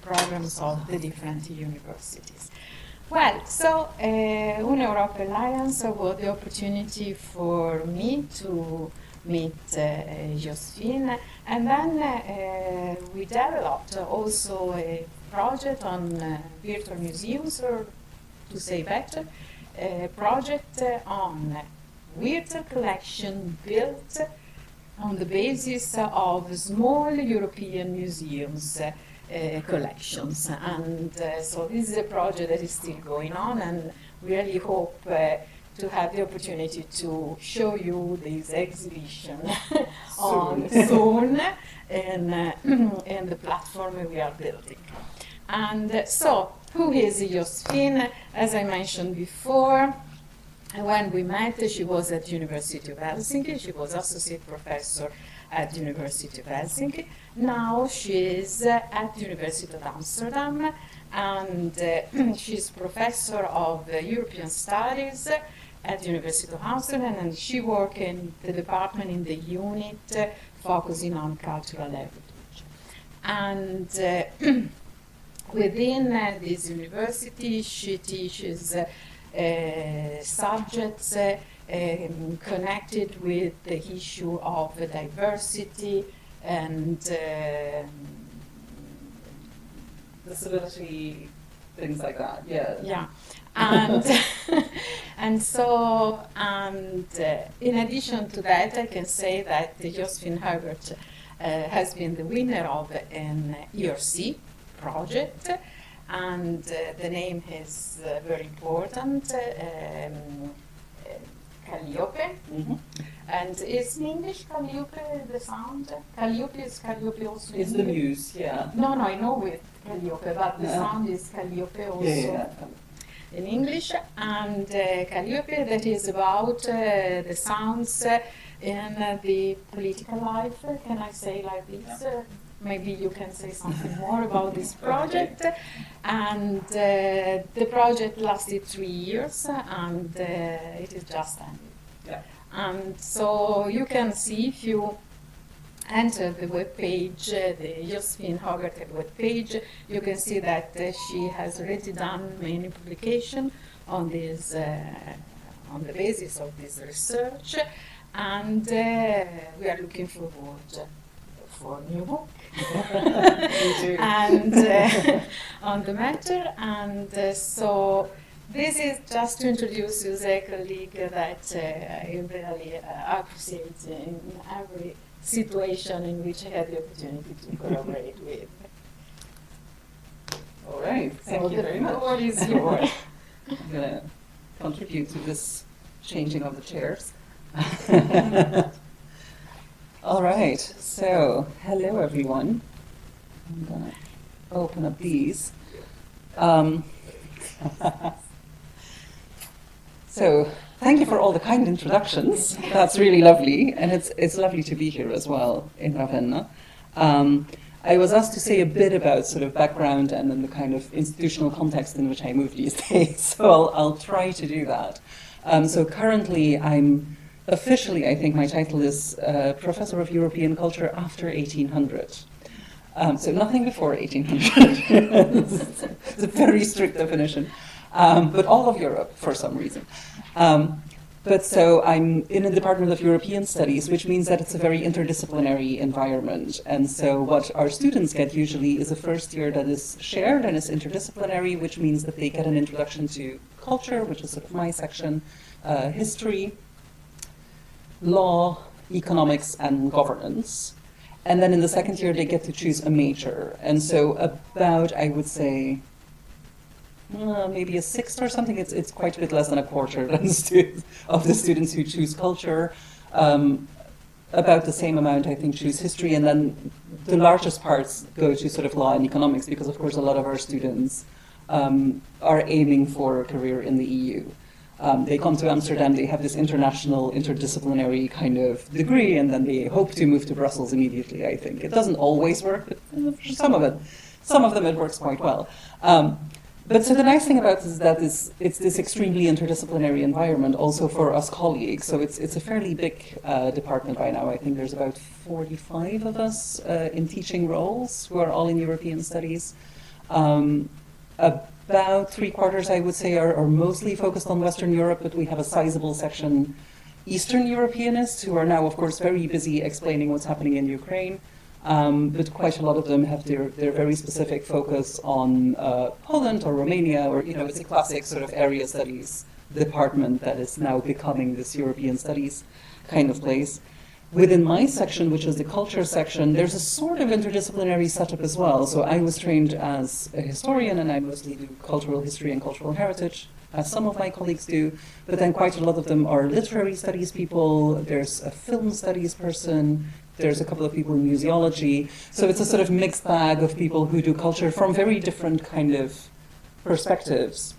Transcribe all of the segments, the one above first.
programs of the different universities. Well, so Une Europe Alliance was the opportunity for me to meet Josephine, and then we developed also a project on virtual museums, or to say better, a project on virtual collection built on the basis of small European museums collections. And so this is a project that is still going on, and we really hope to have the opportunity to show you this exhibition soon in the platform we are building. And so, who is Josephine? As I mentioned before, when we met, she was at the University of Helsinki. She was associate professor at the University of Helsinki. Now she is at the University of Amsterdam, and she's professor of European Studies at the University of Amsterdam, and she works in the department in the unit focusing on cultural heritage. And within this university, she teaches subjects connected with the issue of diversity and disability, things like that. Yeah. Yeah, and in addition to that, I can say that Josephine Herbert has been the winner of an ERC project, and the name is very important, Calliope. Mm-hmm. And is in English Calliope the sound? Calliope is Calliope also? It's the muse, yeah. No, I know with Calliope, but the sound is Calliope also in English. And Calliope, that is about the sounds in the political life. Can I say like this? Maybe you can say something more about this project. And the project lasted 3 years, and it is just ended. Yeah. And so you can see, if you enter the web page, the Josephine Hogarth web page, you can see that she has already done many publications on this, on the basis of this research, and we are looking forward for a new book and on the matter. And so this is just to introduce you as a colleague that I really appreciate in every situation in which I had the opportunity to collaborate with. All right, thank you very much. The floor is yours. I'm going to contribute to this changing of the chairs. All right, so hello everyone. I'm going to open up these. So thank you for all the kind introductions. That's really lovely, and it's lovely to be here as well in Ravenna. I was asked to say a bit about sort of background and then the kind of institutional context in which I move these days, so I'll try to do that. So currently I'm officially, I think my title is Professor of European Culture after 1800. So nothing before 1800. It's a very strict definition. But all of Europe for some reason. But so I'm in a Department of European Studies, which means that it's a very interdisciplinary environment. And so what our students get usually is a first year that is shared and is interdisciplinary, which means that they get an introduction to culture, which is sort of my section, history, law, economics, and governance. And then in the second year, they get to choose a major. And so about, I would say, maybe a sixth or something. It's quite a bit less than a quarter of the students who choose culture. About the same amount, I think, choose history. And then the largest parts go to sort of law and economics, because, of course, a lot of our students are aiming for a career in the EU. They come to Amsterdam, they have this international, interdisciplinary kind of degree, and then they hope to move to Brussels immediately, I think. It doesn't always work, but for some of them it works quite well. But so the nice thing about this is that it's this extremely interdisciplinary environment also for us colleagues. So it's a fairly big department by now. I think there's about 45 of us in teaching roles who are all in European studies. About 3/4, I would say, are mostly focused on Western Europe, but we have a sizable section Eastern Europeanists who are now, of course, very busy explaining what's happening in Ukraine. But quite a lot of them have their very specific focus on Poland or Romania, or, it's a classic sort of area studies department that is now becoming this European studies kind of place. Within my section, which is the culture section, there's a sort of interdisciplinary setup as well. So I was trained as a historian, and I mostly do cultural history and cultural heritage, as some of my colleagues do, but then quite a lot of them are literary studies people. There's a film studies person. There's a couple of people in museology. So it's a sort of mixed bag of people who do culture from very different kind of perspectives.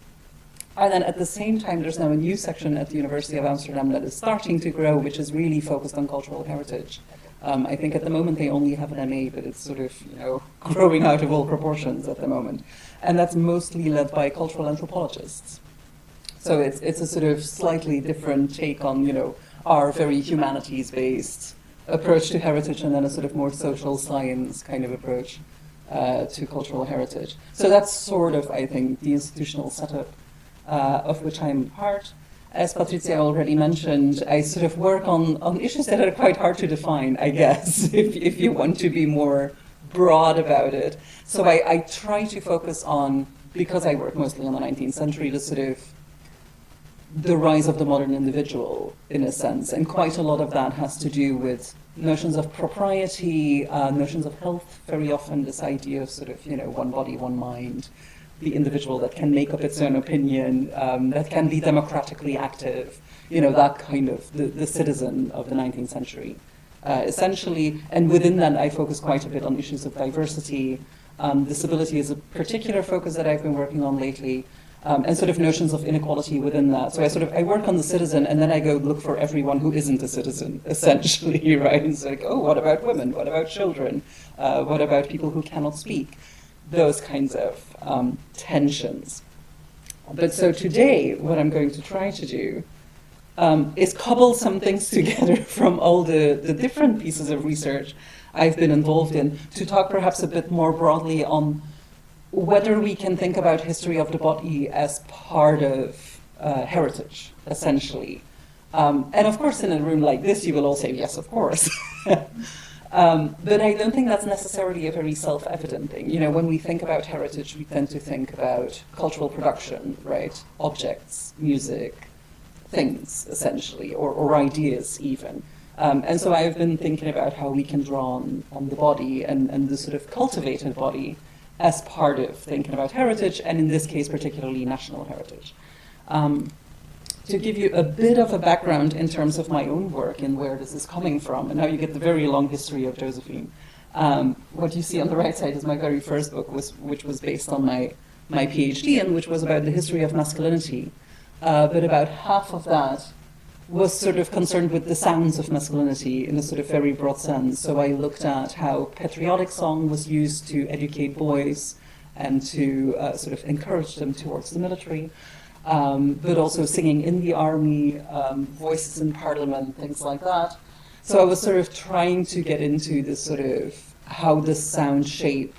And then at the same time, there's now a new section at the University of Amsterdam that is starting to grow, which is really focused on cultural heritage. I think at the moment they only have an MA, but it's sort of, growing out of all proportions at the moment. And that's mostly led by cultural anthropologists. So it's a sort of slightly different take on, our very humanities-based approach to heritage, and then a sort of more social science kind of approach to cultural heritage. So that's sort of, I think, the institutional setup of which I'm part. As Patricia already mentioned, I sort of work on issues that are quite hard to define, I guess, if you want to be more broad about it. So I try to focus on, because I work mostly on the 19th century, the rise of the modern individual, in a sense. And quite a lot of that has to do with notions of propriety, notions of health, very often this idea of sort of, one body, one mind, the individual that can make up its own opinion, that can be democratically active, that kind of the citizen of the 19th century, essentially. And within that, I focus quite a bit on issues of diversity. Disability is a particular focus that I've been working on lately, and sort of notions of inequality within that. So I work on the citizen, and then I go look for everyone who isn't a citizen, essentially, right? And it's like, what about women? What about children? What about people who cannot speak? Those kinds of tensions. But so today, what I'm going to try to do is cobble some things together from all the different pieces of research I've been involved in to talk perhaps a bit more broadly on whether we can think about history of the body as part of heritage, essentially. And of course, in a room like this, you will all say, yes, of course. But I don't think that's necessarily a very self-evident thing. When we think about heritage, we tend to think about cultural production, right? Objects, music, things, essentially, or ideas even. And so I've been thinking about how we can draw on the body and the sort of cultivated body as part of thinking about heritage, and in this case, particularly national heritage. To give you a bit of a background in terms of my own work and where this is coming from, and now you get the very long history of Josephine. What you see on the right side is my very first book, which was based on my PhD, and which was about the history of masculinity. But about half of that was sort of concerned with the sounds of masculinity in a sort of very broad sense. So I looked at how patriotic song was used to educate boys and to sort of encourage them towards the military. But also singing in the army, voices in parliament, things like that. So I was sort of trying to get into this sort of how does sound shape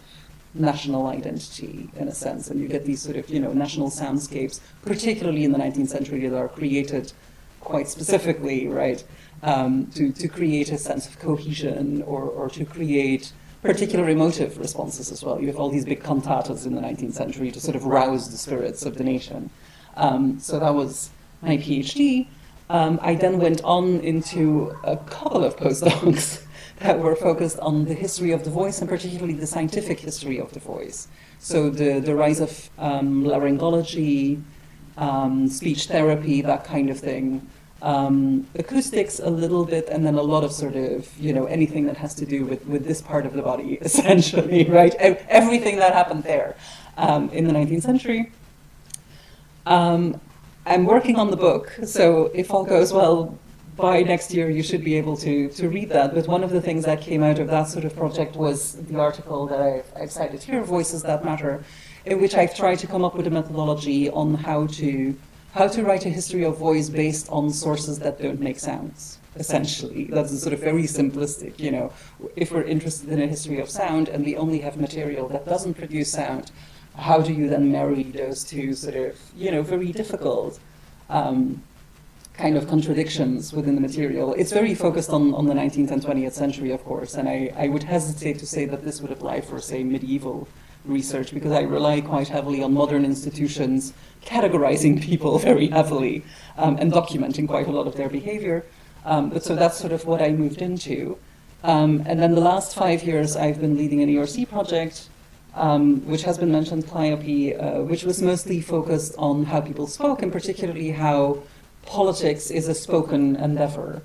national identity, in a sense. And you get these sort of, national soundscapes, particularly in the 19th century, that are created quite specifically, right, to create a sense of cohesion or to create particular emotive responses as well. You have all these big cantatas in the 19th century to sort of rouse the spirits of the nation. So that was my PhD. I then went on into a couple of postdocs that were focused on the history of the voice, and particularly the scientific history of the voice. So the rise of laryngology, speech therapy, that kind of thing. Acoustics a little bit, and then a lot of sort of, anything that has to do with this part of the body, essentially, right? Everything that happened there in the 19th century. I'm working on the book, so if all goes well, by next year you should be able to read that. But one of the things that came out of that sort of project was the article that I've cited here, Voices That Matter, in which I've tried to come up with a methodology on how to write a history of voice based on sources that don't make sounds, essentially. That's a sort of very simplistic, If we're interested in a history of sound and we only have material that doesn't produce sound, how do you then marry those two sort of, very difficult kind of contradictions within the material? It's very focused on the 19th and 20th century, of course, and I would hesitate to say that this would apply for, say, medieval research, because I rely quite heavily on modern institutions categorizing people very heavily and documenting quite a lot of their behavior. But so that's sort of what I moved into. And then the last 5 years I've been leading an ERC project, which has been mentioned, Calliope, which was mostly focused on how people spoke, and particularly how politics is a spoken endeavor.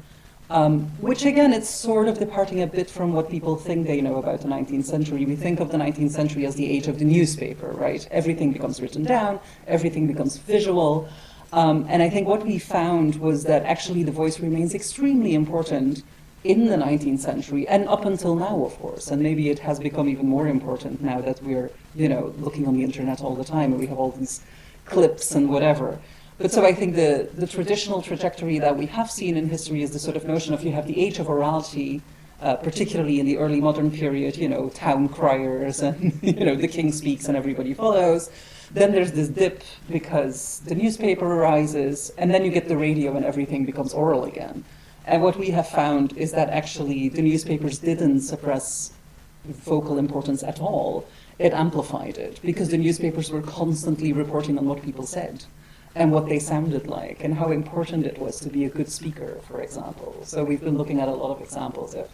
Which again, it's sort of departing a bit from what people think they know about the 19th century. We think of the 19th century as the age of the newspaper, right? Everything becomes written down, everything becomes visual. And I think what we found was that actually the voice remains extremely important in the 19th century, and up until now, of course. And maybe it has become even more important now that we're, looking on the internet all the time, and we have all these clips and whatever. But so I think the traditional trajectory that we have seen in history is the sort of notion of you have the age of orality, particularly in the early modern period, town criers and, the king speaks and everybody follows. Then there's this dip because the newspaper arises, and then you get the radio and everything becomes oral again. And what we have found is that actually the newspapers didn't suppress vocal importance at all. It amplified it, because the newspapers were constantly reporting on what people said and what they sounded like, and how important it was to be a good speaker, for example. So we've been looking at a lot of examples of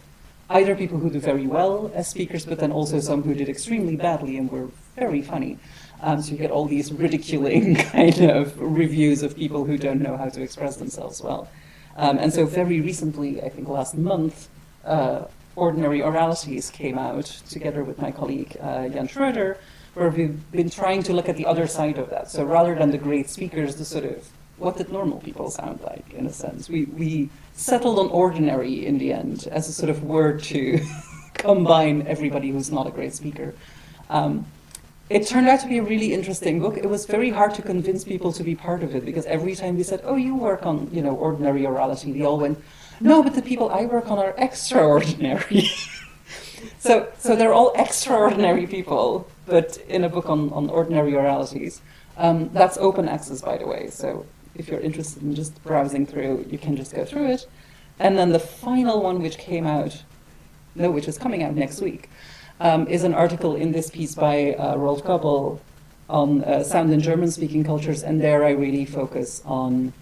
either people who do very well as speakers, but then also some who did extremely badly and were very funny. So you get all these ridiculing kind of reviews of people who don't know how to express themselves well. And so very recently, I think last month, Ordinary Oralities came out together with my colleague Jan Schroeder, where we've been trying to look at the other side of that. So rather than the great speakers, the sort of, what did normal people sound like, in a sense? We settled on ordinary in the end as a sort of word to combine everybody who's not a great speaker. It turned out to be a really interesting book. It was very hard to convince people to be part of it, because every time we said, oh, you work on, ordinary orality, they all went, no, but the people I work on are extraordinary. So they're all extraordinary people, but in a book on ordinary oralities. That's open access, by the way, so if you're interested in just browsing through, you can just go through it. And then the final one, which is coming out next week, is an article in this piece by Rolf Koppel on sound in German-speaking cultures, and there I really focus on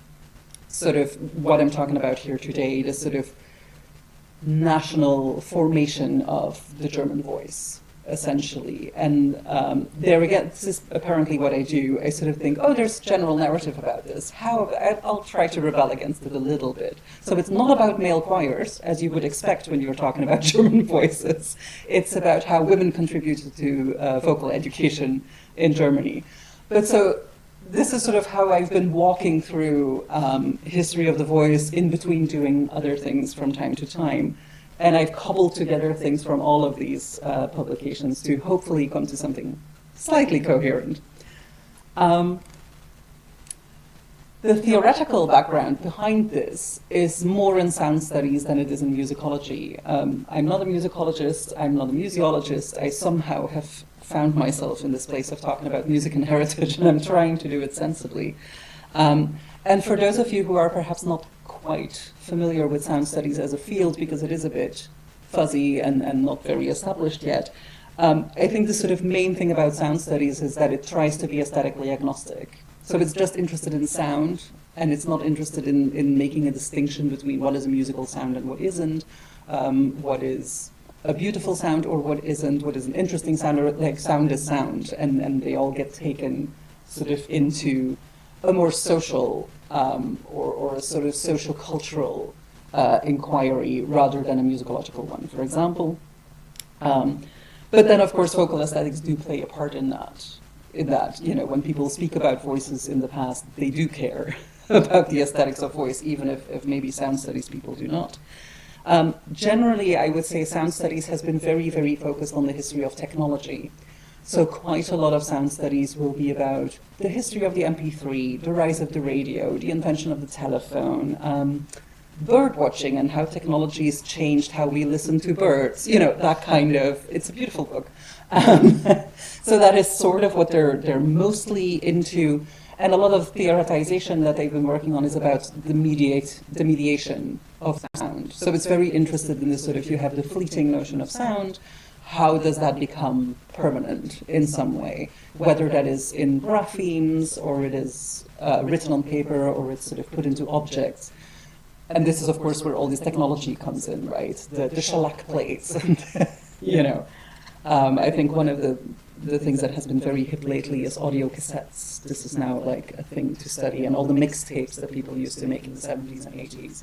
sort of what I'm talking about here today, the sort of national formation of the German voice, essentially. And there again, this is apparently what I do. I sort of think, oh, there's general narrative about this. I'll try to rebel against it a little bit. So it's not about male choirs, as you would expect when you're talking about German voices. It's about how women contributed to vocal education in Germany. But so this is sort of how I've been walking through history of the voice in between doing other things from time to time. And I've cobbled together things from all of these publications to hopefully come to something slightly coherent. The theoretical background behind this is more in sound studies than it is in musicology. I'm not a musicologist, I'm not a museologist. I somehow have found myself in this place of talking about music and heritage, and I'm trying to do it sensibly. And for those of you who are perhaps not quite familiar with sound studies as a field, because it is a bit fuzzy and not very established yet, I think the sort of main thing about sound studies is that it tries to be aesthetically agnostic. So it's just interested in sound, and it's not interested in making a distinction between what is a musical sound and what isn't, what is a beautiful sound or what isn't, what is an interesting sound, or like sound is sound, and they all get taken sort of into a more social or a sort of social cultural inquiry rather than a musicological one, for example. But then, of course, vocal aesthetics do play a part in that. When people speak about voices in the past, they do care about the aesthetics of voice, even if maybe sound studies people do not. Generally, I would say sound studies has been very, very focused on the history of technology. So quite a lot of sound studies will be about the history of the MP3, the rise of the radio, the invention of the telephone, bird watching and how technologies changed how we listen to birds. That kind of. It's a beautiful book. So that is sort of what they're mostly into. And a lot of theoretization that they've been working on is about the mediation of sound. So it's very interested in this sort of, you have the fleeting notion of sound, how does that become permanent in some way? Whether that is in graphemes, or it is written on paper, or it's sort of put into objects. And this is, of course, where all this technology comes in, right? The shellac plates, I think one of the things that has been very hip lately is audio cassettes. This is now like a thing to study, and all the mixtapes that people used to make in the 70s and 80s.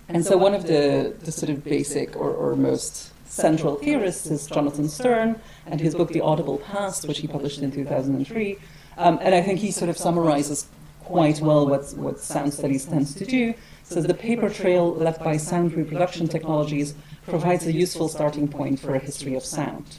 And so one of the sort of basic or most central theorists is Jonathan Stern, and his book The Audible Past, which he published in 2003. And I think he sort of summarizes quite well what sound studies tends to do. Says the paper trail left by sound reproduction technologies provides a useful starting point for a history of sound.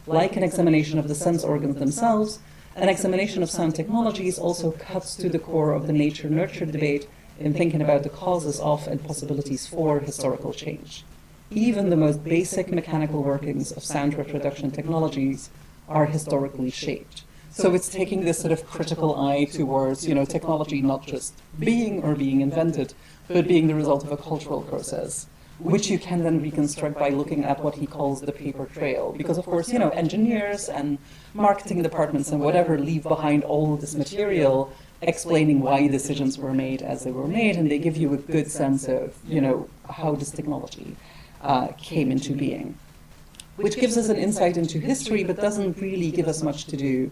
Like an examination of the sense organs themselves, an examination of sound technologies also cuts to the core of the nature-nurture debate in thinking about the causes of and possibilities for historical change. Even the most basic mechanical workings of sound reproduction technologies are historically shaped. So it's taking this sort of critical eye towards, technology not just being or being invented, but being the result of a cultural process, which you can then reconstruct by looking at what he calls the paper trail. Because, of course, engineers and marketing departments and whatever leave behind all this material explaining why decisions were made as they were made, and they give you a good sense of, how this technology came into being, which gives us an insight into history, but doesn't really give us much to do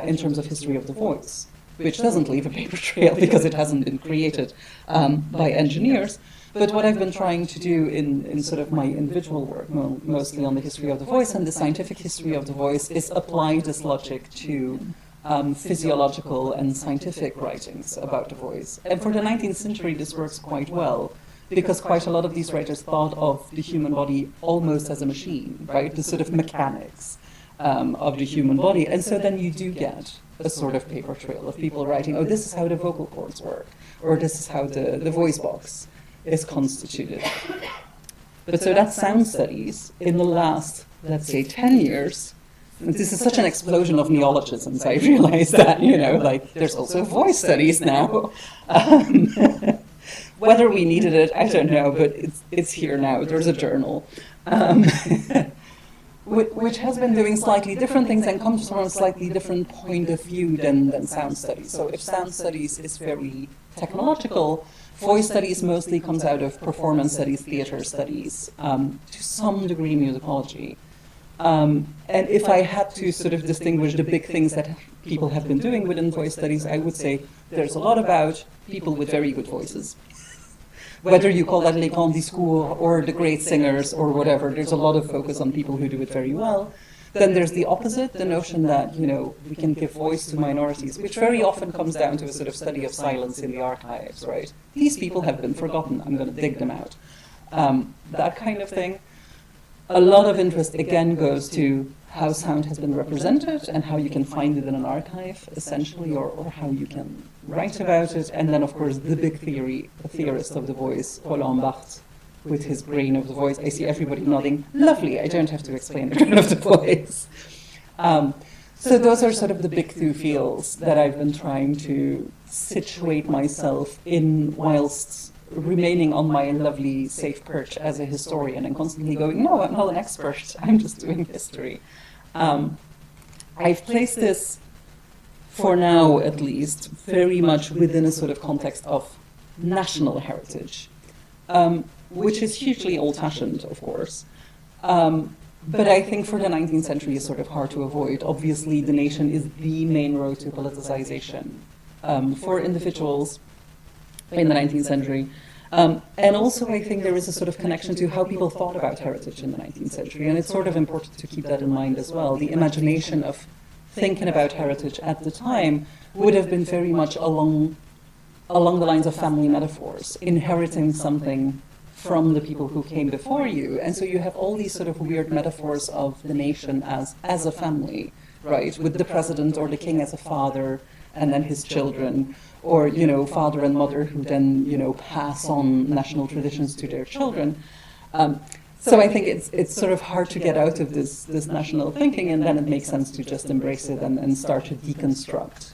in terms of history of the voice, which doesn't leave a paper trail because it hasn't been created by engineers. But what I've been trying to do in sort of my individual work, mostly on the history of the voice and the scientific history of the voice, is apply this logic to physiological and scientific writings about the voice. And for the 19th century, this works quite well, because quite a lot of these writers thought of the human body almost as a machine, right? The sort of mechanics of the human body. And so then you do get a sort of paper trail of people writing, oh, this is how the vocal cords work, or this is how the voice box is constituted. But so that's sound studies in the last, let's say, 10 years. And this is such an explosion of neologisms. I realize that, there's also voice studies now. Whether we needed it, I don't know, but it's here now. There's a journal, which has been doing slightly different things and comes from a slightly different point of view than sound studies. So if sound studies is very technological, voice studies mostly comes out of performance studies, theater studies, to some degree musicology. And if I had to sort of distinguish the big things that people have been doing within voice studies, I would say there's a lot about people with very good voices. Whether you call that les grands discours or the great singers or whatever, there's a lot of focus on people who do it very well. Then there's the opposite, the notion that, we can give voice to minorities, which very often comes down to a sort of study of silence in the archives, right? These people have been forgotten, I'm going to dig them out. That kind of thing. A lot of interest, again, goes to how sound has been represented and how you can find it in an archive, essentially, or how you can write about it. And then, of course, the big theorist of the voice, Roland Barthes, with his grain of the voice. I see everybody nodding. Lovely, I don't have to explain the grain of the voice. So those are sort of the big two fields that I've been trying to situate myself in whilst remaining on my lovely safe perch as a historian and constantly going, no, I'm not an expert, I'm just doing history. I've placed this, for now at least, very much within a sort of context of national heritage, which is hugely old-fashioned, of course. But I think for the 19th century is sort of hard to avoid. Obviously, the nation is the main road to politicization for individuals in the 19th century. And also I think there is a sort of connection to how people thought about heritage in the 19th century, and it's sort of important to keep that in mind as well. The imagination of thinking about heritage at the time would have been very much along the lines of family metaphors, inheriting something from the people who came before you. And so you have all these sort of weird metaphors of the nation as a family, right? With the president or the king as a father, and then his children, or, father and mother who then, pass on national traditions to their children. So I think it's sort of hard to get out of this national thinking, and then it makes sense to just embrace it and start to deconstruct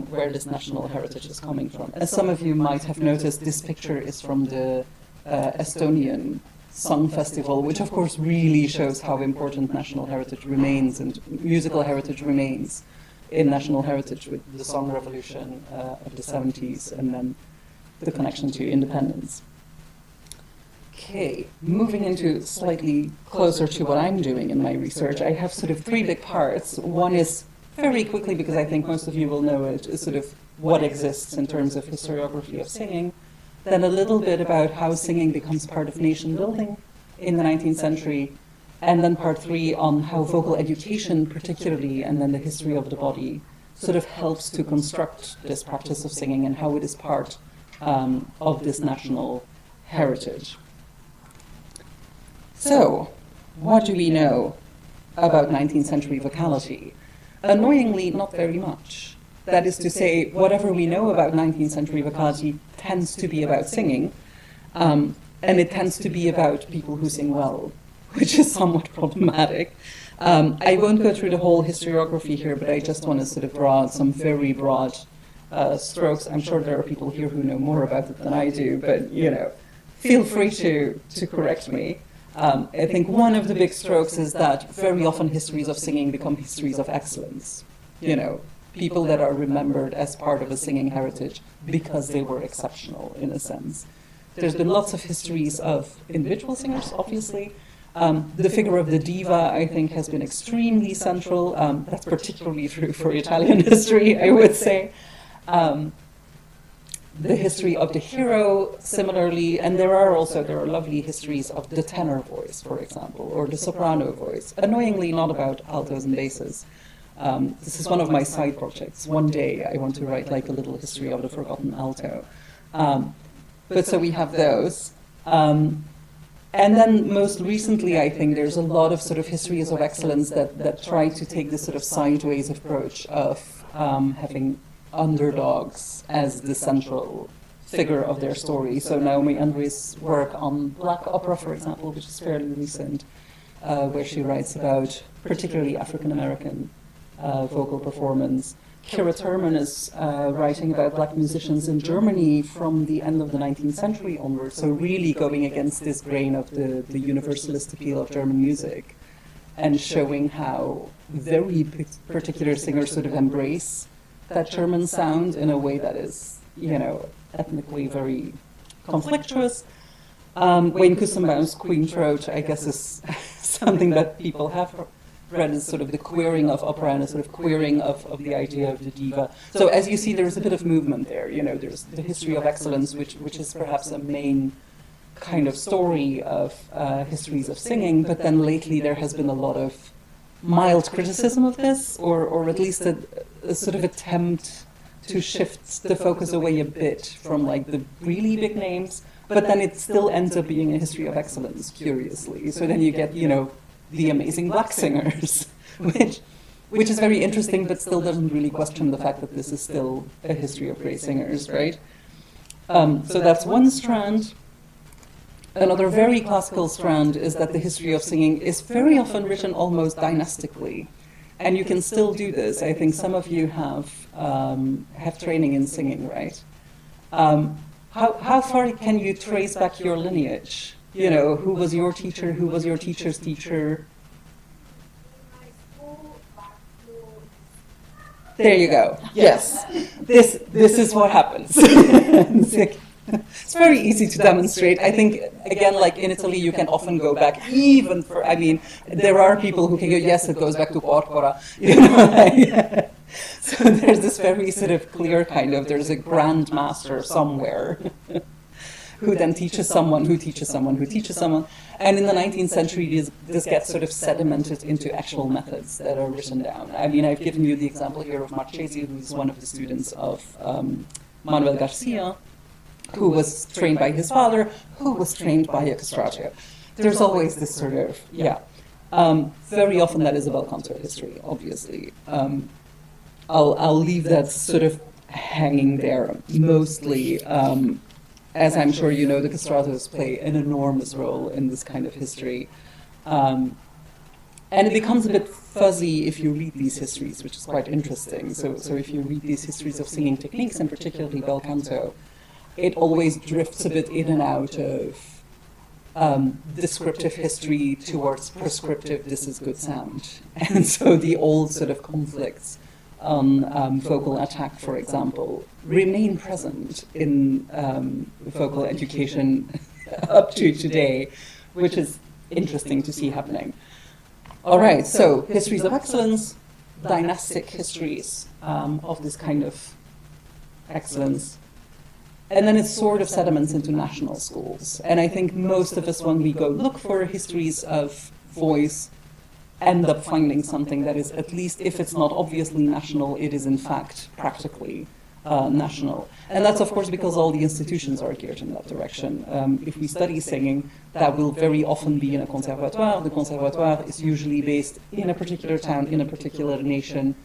where this national heritage is coming from. As some of you might have noticed, this picture is from the Estonian Song Festival, which of course really shows how important national heritage remains and musical heritage remains in national heritage, with the song revolution of the 70s and then the connection to independence. Okay, moving into slightly closer to what I'm doing in my research, I have sort of three big parts. One is, very quickly, because I think most of you will know it, is sort of what exists in terms of historiography of singing. Then a little bit about how singing becomes part of nation building in the 19th century. And then part three on how vocal education particularly, and then the history of the body, sort of helps to construct this practice of singing and how it is part of this national heritage. So, what do we know about 19th century vocality? Annoyingly, not very much. That is to say, whatever we know about 19th century vocality tends to be about singing, and it tends to be about people who sing well, which is somewhat problematic. I won't go through the whole historiography here, but I just want to sort of draw some very broad strokes. I'm sure there are people here who know more about it than I do, but feel free to correct me. I think one of the big strokes is that very often histories of singing become histories of excellence. People that are remembered as part of a singing heritage because they were exceptional, in a sense. There's been lots of histories of individual singers, obviously. The figure of the diva, I think, has been extremely central. That's particularly true for Italian history, I would say. The history of the hero, similarly, and there are lovely histories of the tenor voice, for example, or the soprano voice. Annoyingly, not about altos and basses. This is one of my side projects. One day I want to write like a little history of the forgotten alto. But so we have those. And then most recently, I think there's a lot of sort of histories of excellence that try to take this sort of sideways approach of having underdogs as the central figure of their story. So Naomi Andre's work on black opera, for example, which is fairly recent, where she writes about particularly African-American vocal performance. Kira Thurman is writing about black musicians in Germany from the end of the 19th century onwards, so really going against this grain of the universalist appeal of German music and showing how very particular singers sort of embrace that German sound in a way that is, ethnically very conflictuous. Wayne Kustenbaum's Queen Throat, I guess, is something that people have read as sort of the queering of opera and a sort of queering of the idea of the diva. So as you see, there's a bit of movement there. There's the history of excellence, which is perhaps a main kind of story of histories of singing, but then lately there has been a lot of mild criticism of this, or at least a sort of attempt to shift the focus away a bit from like the really big names, but then it still ends up being a history of excellence, curiously. So then you get, the amazing black singers, which is very interesting, but still doesn't really question the fact that this is still a history of great singers, right? So that's one strand. Another very classical strand is that the history of singing is very often written almost dynastically. And you can still do this. I think some of you have training in singing, right? How far can you trace back your lineage? Who was your teacher? Who was your teacher's teacher? There you go. Yes. This is what happens. It's very easy to demonstrate. I think, again, like in Italy, you can often go back even for, there are people who can go, yes, it goes back to Porpora. So there's this very sort of clear there's a grand master somewhere who then teaches someone, who teaches someone, who teaches someone. And in the 19th century, this gets sort of sedimented into actual methods that are written down. I've given you the example here of Marchesi, who's one of the students of Manuel Garcia, who was trained by his father, who was trained by a castrato. There's always this sort of, very often that is a bel canto history, obviously. I'll leave that sort of hanging there. Mostly, as I'm sure you know, the castratos play an enormous role in this kind of history. And it becomes a bit fuzzy if you read these histories, which is quite interesting. So if you read these histories of singing techniques, and particularly bel canto, it always drifts a bit in and out of descriptive history towards prescriptive, this is good sound. And so the old sort of conflicts on vocal attack, for example, remain present in vocal education up to today, which is interesting to see happening. All right, so histories of excellence, dynastic histories of this kind of excellence. And then it sort of sediments into national schools. And I think most of us, when we go look for histories of voice, end up finding something that is, at least if it's not obviously national, it is in fact practically national. And that's of course because all the institutions are geared in that direction. If we study singing, that will very often be in a conservatoire. The conservatoire is usually based in a particular town, in a particular nation,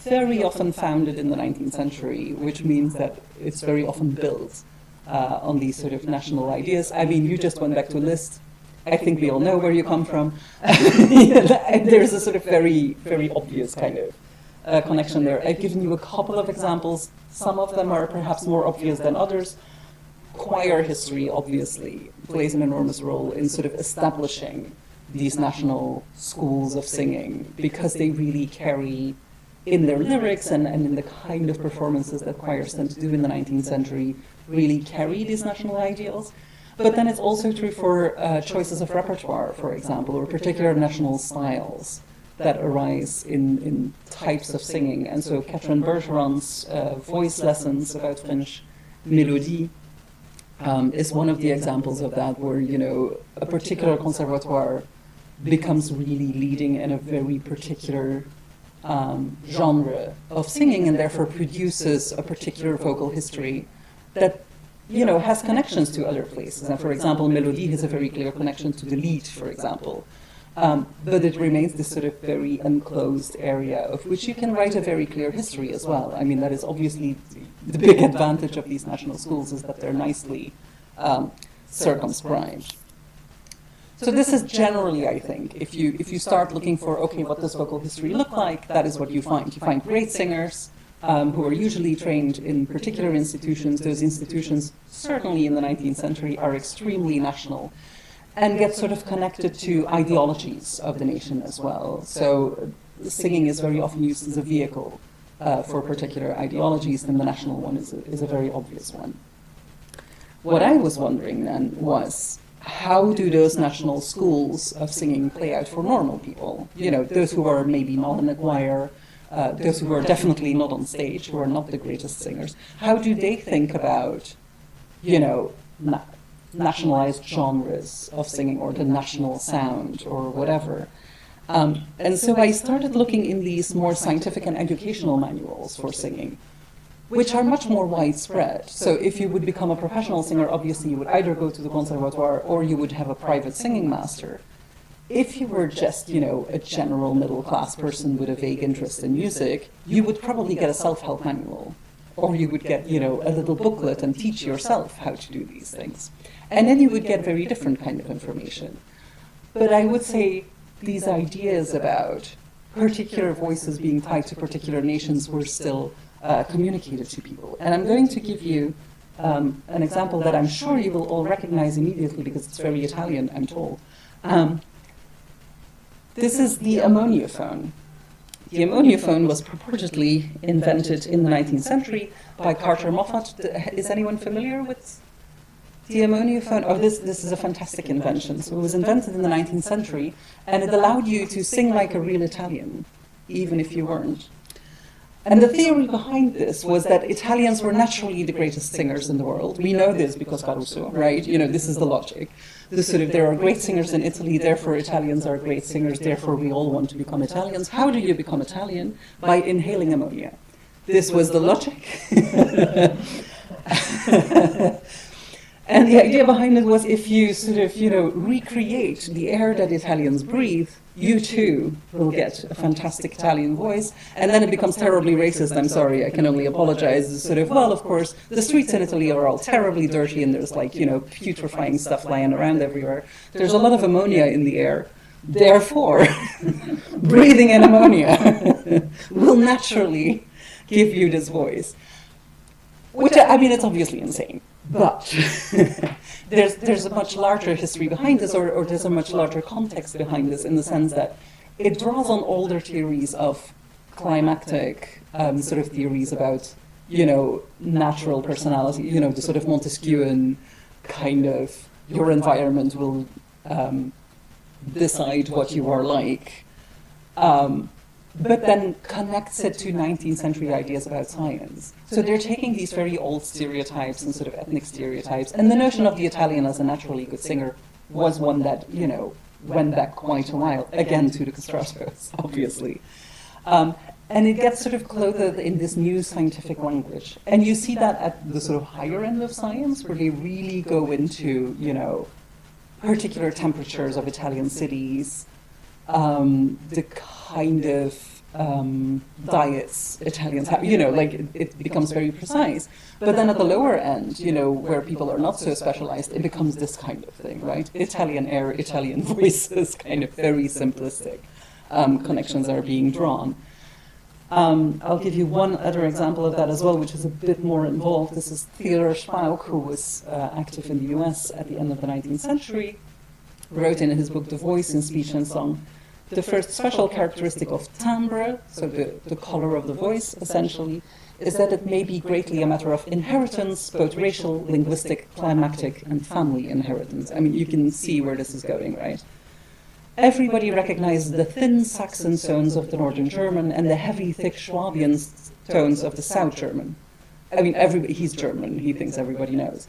very often founded in the 19th century, which means that it's very often built on these sort of national ideas. I mean, you just went back to Liszt. I think we all know where you come from. And there's a sort of very, very obvious kind of connection there. I've given you a couple of examples. Some of them are perhaps more obvious than others. Choir history, obviously, plays an enormous role in sort of establishing these national schools of singing, because they really carry in their lyrics and in the kind of performances that choirs tend to do in the 19th century, really carry these national ideals. But then it's also true for choices of repertoire, for example, or particular national styles that arise in types of singing. And so Catherine Bergeron's voice lessons about French mélodie is one of the examples of that, where, you know, a particular conservatoire becomes really leading in a very particular genre of singing, and therefore produces a particular vocal history that, you know, has connections to other places. And for example, Melodie has a very clear connection to the Lied, for example. But it remains this sort of very enclosed area of which you can write a very clear history as well. I mean, that is obviously the big advantage of these national schools, is that they're nicely circumscribed. So this is generally, I think, if you start looking for, okay, what does vocal history look like, that is what you find. You find great singers who are usually trained in particular institutions. Those institutions, certainly in the 19th century, are extremely national and get sort of connected to ideologies of the nation as well. So singing is very often used as a vehicle for particular ideologies, and the national one is a very obvious one. What I was wondering then was, how do those national schools of singing play out for normal people? You know, those who are maybe not in a choir, those who are definitely not on stage, who are not the greatest singers. How do they think about, you know, nationalized genres of singing, or the national sound, or whatever? And so I started looking in these more scientific and educational manuals for singing, which are much more widespread. So if you would become a professional singer, obviously you would either go to the conservatoire or you would have a private singing master. If you were just, you know, a general middle-class person with a vague interest in music, you would probably get a self-help manual, or you would get, you know, a little booklet and teach yourself how to do these things. And then you would get very different kind of information. But I would say these ideas about particular voices being tied to particular nations were still communicated to people. And I'm going to give you an example that I'm sure you will all recognize immediately, because it's very Italian, I'm told. This is the ammonia phone. The ammonia phone was purportedly invented in the 19th century by Carter Moffat. Is anyone familiar with the ammonia phone? Oh, this is a fantastic invention. So it was invented in the 19th century, and it allowed you to sing like a real Italian, even if you weren't. And the theory behind this was that Italians were naturally the greatest singers in the world. We know this because Caruso, right? You know, this is the logic. There are great singers in Italy, therefore Italians are great singers, therefore we all want to become Italians. How do you become Italian? By inhaling ammonia. This was the logic. And the idea behind it was if you sort of, recreate the air that Italians breathe, you too will get a fantastic Italian voice. And then it becomes terribly racist. I'm sorry, I can only apologize. It's sort of, well, of course, the streets in Italy are all terribly dirty and there's like, putrefying stuff lying around everywhere. There's a lot of ammonia in the air. Therefore, breathing in ammonia will naturally give you this voice. Which, I mean, it's obviously insane. But there's a much larger history behind this, or there's a much larger context behind this, in the sense that it draws on older theories of climactic sort of theories about, natural personality, the sort of Montesquieuan kind of your environment will decide what you are like. But then connects it to 19th century ideas about science. So they're taking these very old stereotypes and sort of ethnic stereotypes, and the notion of the Italian as a naturally good singer was one that, went back quite a while, again to the castratos, obviously. And it gets sort of clothed in this new scientific language. And you see that at the sort of higher end of science, where they really go into, particular temperatures of Italian cities, the kind of diets Italians have, it becomes very precise. But then at the lower end, where people are not so specialized, it becomes this kind of thing, right? Italian air, Italian voices, kind of very simplistic connections are being drawn. I'll give you one other example of that as well, which is a bit more involved. This is Theodor Spauk, who was active in the US at the end of the 19th century, wrote in his book The Voice in Speech and Song, the first special characteristic of timbre, so the color of the voice, essentially, is that it may be greatly a matter of inheritance, both racial, linguistic, climactic, and family inheritance. I mean, you can see where this is going, right? Everybody recognizes the thin Saxon tones of the Northern German and the heavy, thick Swabian tones of the South German. I mean, he's German, he thinks everybody knows.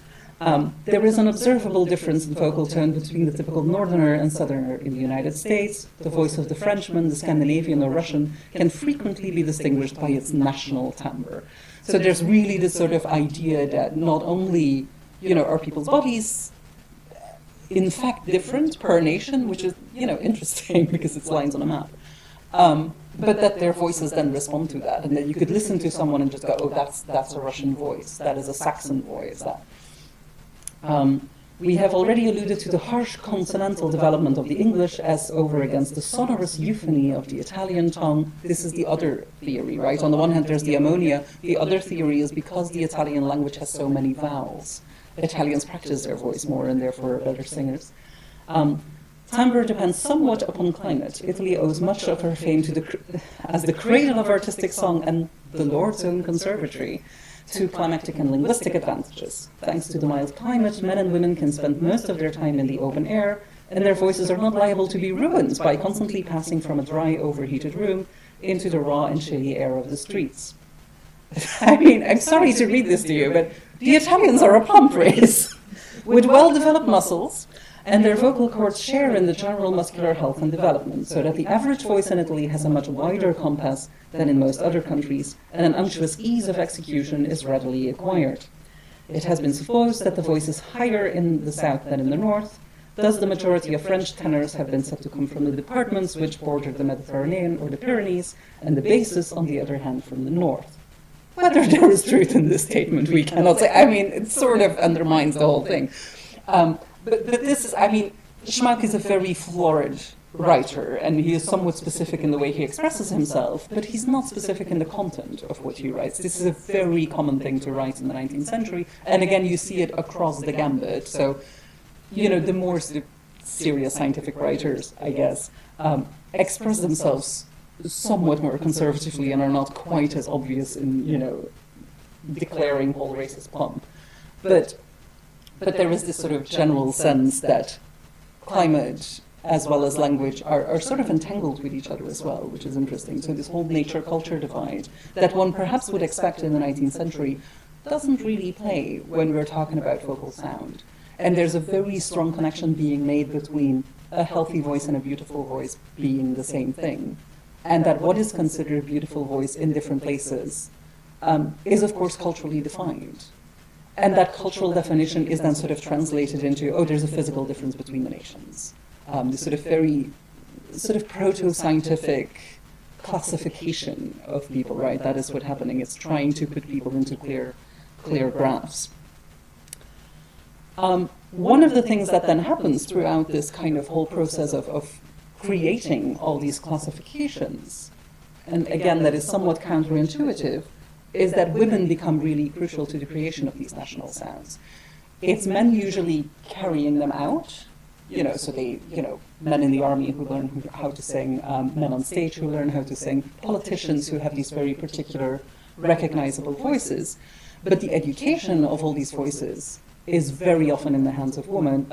There is an observable difference in vocal tone between the typical Northerner and Southerner in the United States. The voice of the Frenchman, the Scandinavian, or Russian can frequently be distinguished by its national timbre. So there's really this sort of idea that not only, are people's bodies in fact different per nation, which is, interesting because it's lines on a map, but that their voices then respond to that, and that you could listen to someone and just go, oh, that's a Russian voice, that is a Saxon voice, that. We have already alluded to the harsh consonantal development of the English as over against the sonorous euphony of the Italian tongue. This is the other theory, right? On the one hand, there's the ammonia. The other theory is because the Italian language has so many vowels, Italians practice their voice more and therefore are better singers. Timbre depends somewhat upon climate. Italy owes much of her fame to as the cradle of artistic song and the Lord's own conservatory to climactic and linguistic advantages. Thanks to the mild climate, men and women can spend most of their time in the open air, and their voices are not liable to be ruined by constantly passing from a dry, overheated room into the raw and chilly air of the streets. I mean, I'm sorry to read this to you, but the Italians are a plump race with well-developed muscles, and their vocal cords share in the general muscular health and development, so that the average voice in Italy has a much wider compass than in most other countries, and an unctuous ease of execution is readily acquired. It has been supposed that the voice is higher in the south than in the north. Thus, the majority of French tenors have been said to come from the departments which border the Mediterranean or the Pyrenees, and the basses, on the other hand, from the north. Whether there is truth in this statement, we cannot say. I mean, it sort of undermines the whole thing. But this is, I mean, Schmack is a very florid writer, and he is somewhat specific in the way he expresses himself, but he's not specific in the content of what he writes. This is a very common thing to write in the 19th century, and again, you see it across the gambit. So, the more serious scientific writers, I guess, express themselves somewhat more conservatively and are not quite as obvious in, declaring whole races plump. But there is this sort of general sense that climate as well as language are sort of entangled with each other as well, which is interesting. So this whole nature-culture divide that one perhaps would expect in the 19th century doesn't really play when we're talking about vocal sound. And there's a very strong connection being made between a healthy voice and a beautiful voice being the same thing. And that what is considered beautiful voice in different places is, of course, culturally defined. And that cultural definition is then sort of translated into, oh, there's a physical difference between the nations. This sort of very sort of proto-scientific classification of people, right? That is what's happening. It's trying to put people into clear graphs. One of the things that then happens throughout this kind of whole process of creating all these classifications, and again, that is somewhat counterintuitive, is that women become really crucial to the creation of these national sounds. It's men usually carrying them out, so they, men in the army who learn how to sing, men on stage who learn how to sing, politicians who have these very particular recognizable voices. But the education of all these voices is very often in the hands of women,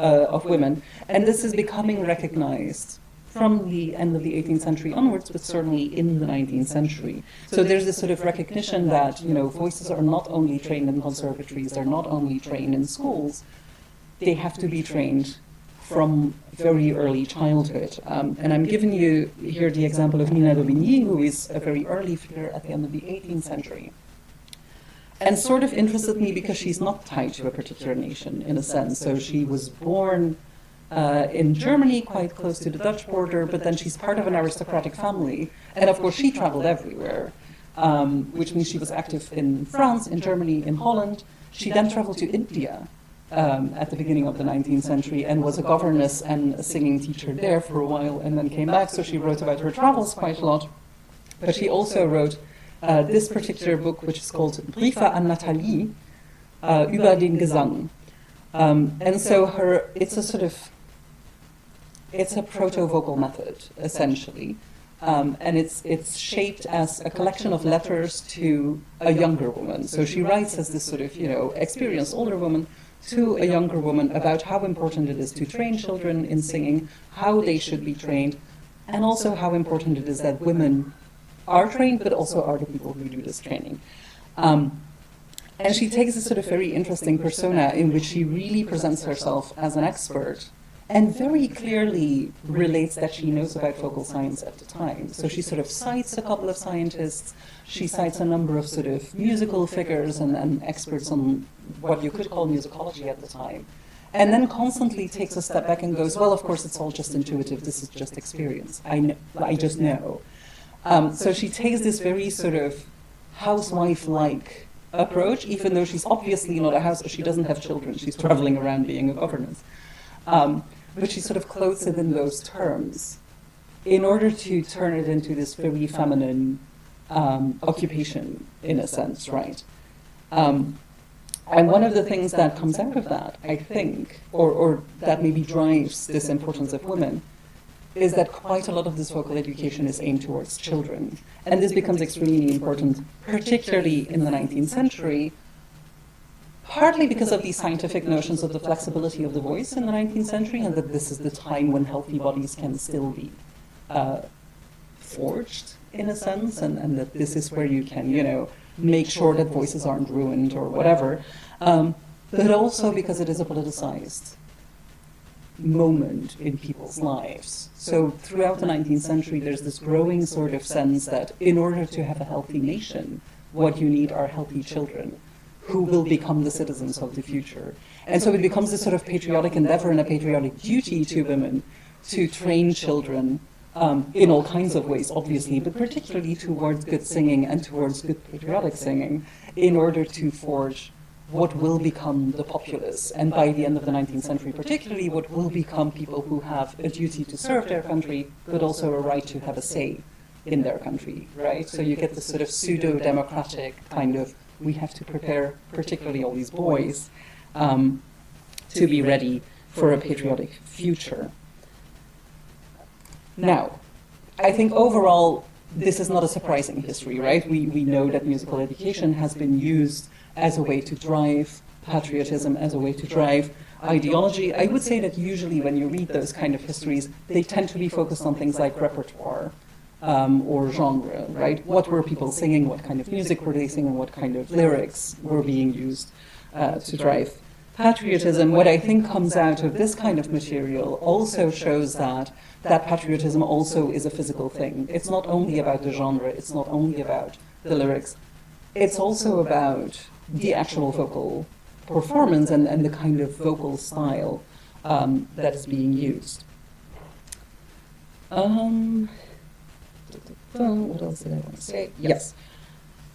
and this is becoming recognized from the end of the 18th century onwards, but certainly in the 19th century. So there's this sort of recognition that, voices are not only trained in conservatories, they're not only trained in schools, they have to be trained from very early childhood. And I'm giving you here the example of Nina d'Aubigny, who is a very early figure at the end of the 18th century. And sort of interested me because she's not tied to a particular nation, in a sense. So she was born in Germany, quite close to the Dutch border, but then she's part of an aristocratic family. And of course, she traveled everywhere, which means she was active in France, in Germany, in Holland. She then traveled to India at the beginning of the 19th century and was a governess and a singing teacher there for a while, and then came back. So she wrote about her travels quite a lot. But she also wrote this particular book, which is called Briefe an Nathalie, über den Gesang. And so it's a proto-vocal method, essentially. And it's shaped as a collection of letters to a younger woman. So she writes as this sort of, experienced older woman to a younger woman about how important it is to train children in singing, how they should be trained, and also how important it is that women are trained, but also are the people who do this training. And she takes this sort of very interesting persona in which she really presents herself as an expert and very clearly relates that she knows about vocal science at the time. So she sort of cites a couple of scientists, she cites a number of sort of musical figures and experts on what you could call musicology at the time, and then constantly takes a step back and goes, well, of course, it's all just intuitive, this is just experience, I just know. So she takes this very sort of housewife-like approach, even though she's obviously not a house, she doesn't have children, she's traveling around being a governess. But she sort of clothes it in those terms in order to turn it into this very feminine occupation, in a sense, right? And one of the things that comes out of that, I think, or that maybe drives this importance of women, is that quite a lot of this vocal education is aimed towards children. And this becomes extremely important, particularly in the 19th century, partly because of these scientific notions of the flexibility of the voice in the 19th century, and that this is the time when healthy bodies can still be forged, in a sense, and that this is where you can, make sure that voices aren't ruined or whatever, but also because it is a politicized moment in people's lives. So throughout the 19th century, there's this growing sort of sense that in order to have a healthy nation, what you need are healthy children who will become the citizens of the future. And so it becomes this sort of patriotic endeavor and a patriotic duty to women to train children in all kinds of ways, obviously, but particularly towards good singing and towards good patriotic singing in order to forge what will become the populace, and by the end of the 19th century particularly, what will become people who have a duty to serve their country, but also a right to have a say in their country, right? So you get this sort of pseudo-democratic kind of, we have to prepare particularly all these boys to be ready for a patriotic future. Now, I think overall, this is not a surprising history, right? We know that musical education has been used as a way to drive patriotism, as a way to drive ideology. I would say that usually when you read those kind of histories, they tend to be focused on things like repertoire or genre, right? What were people singing? What kind of music were they singing? What kind of lyrics were being used to drive patriotism? What I think comes out of this kind of material also shows that patriotism also is a physical thing. It's not only about the genre, it's not only about the lyrics, it's also about the actual vocal performance and the kind of vocal style that is being used. What else did I want to say? Yes.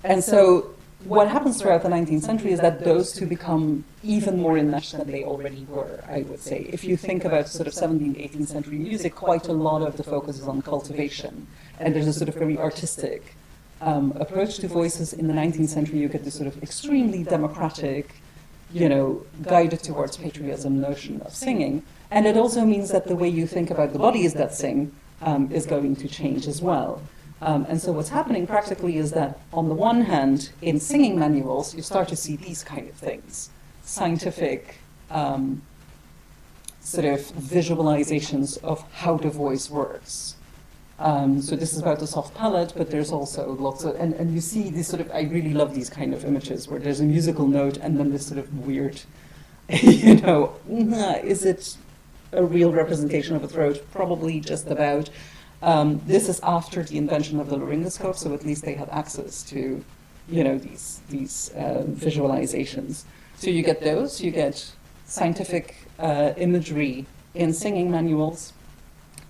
And so what happens throughout the 19th century is that those two become even more enmeshed than they already were, I would say. If you think about sort of 17th, 18th century music, quite a lot of the focus is on cultivation. And there's a sort of very artistic approach to voices. In the 19th century, you get this sort of extremely democratic, guided towards patriotism notion of singing. And it also means that the way you think about the bodies that sing is going to change as well. And so what's happening practically is that, on the one hand, in singing manuals, you start to see these kind of things. Scientific sort of visualizations of how the voice works. So this is about the soft palate, but there's also lots of, and you see these sort of, I really love these kind of images where there's a musical note and then this sort of weird, is it a real representation of a throat? Probably just about. This is after the invention of the laryngoscope, so at least they had access to, these visualizations. So you get those, you get scientific imagery in singing manuals,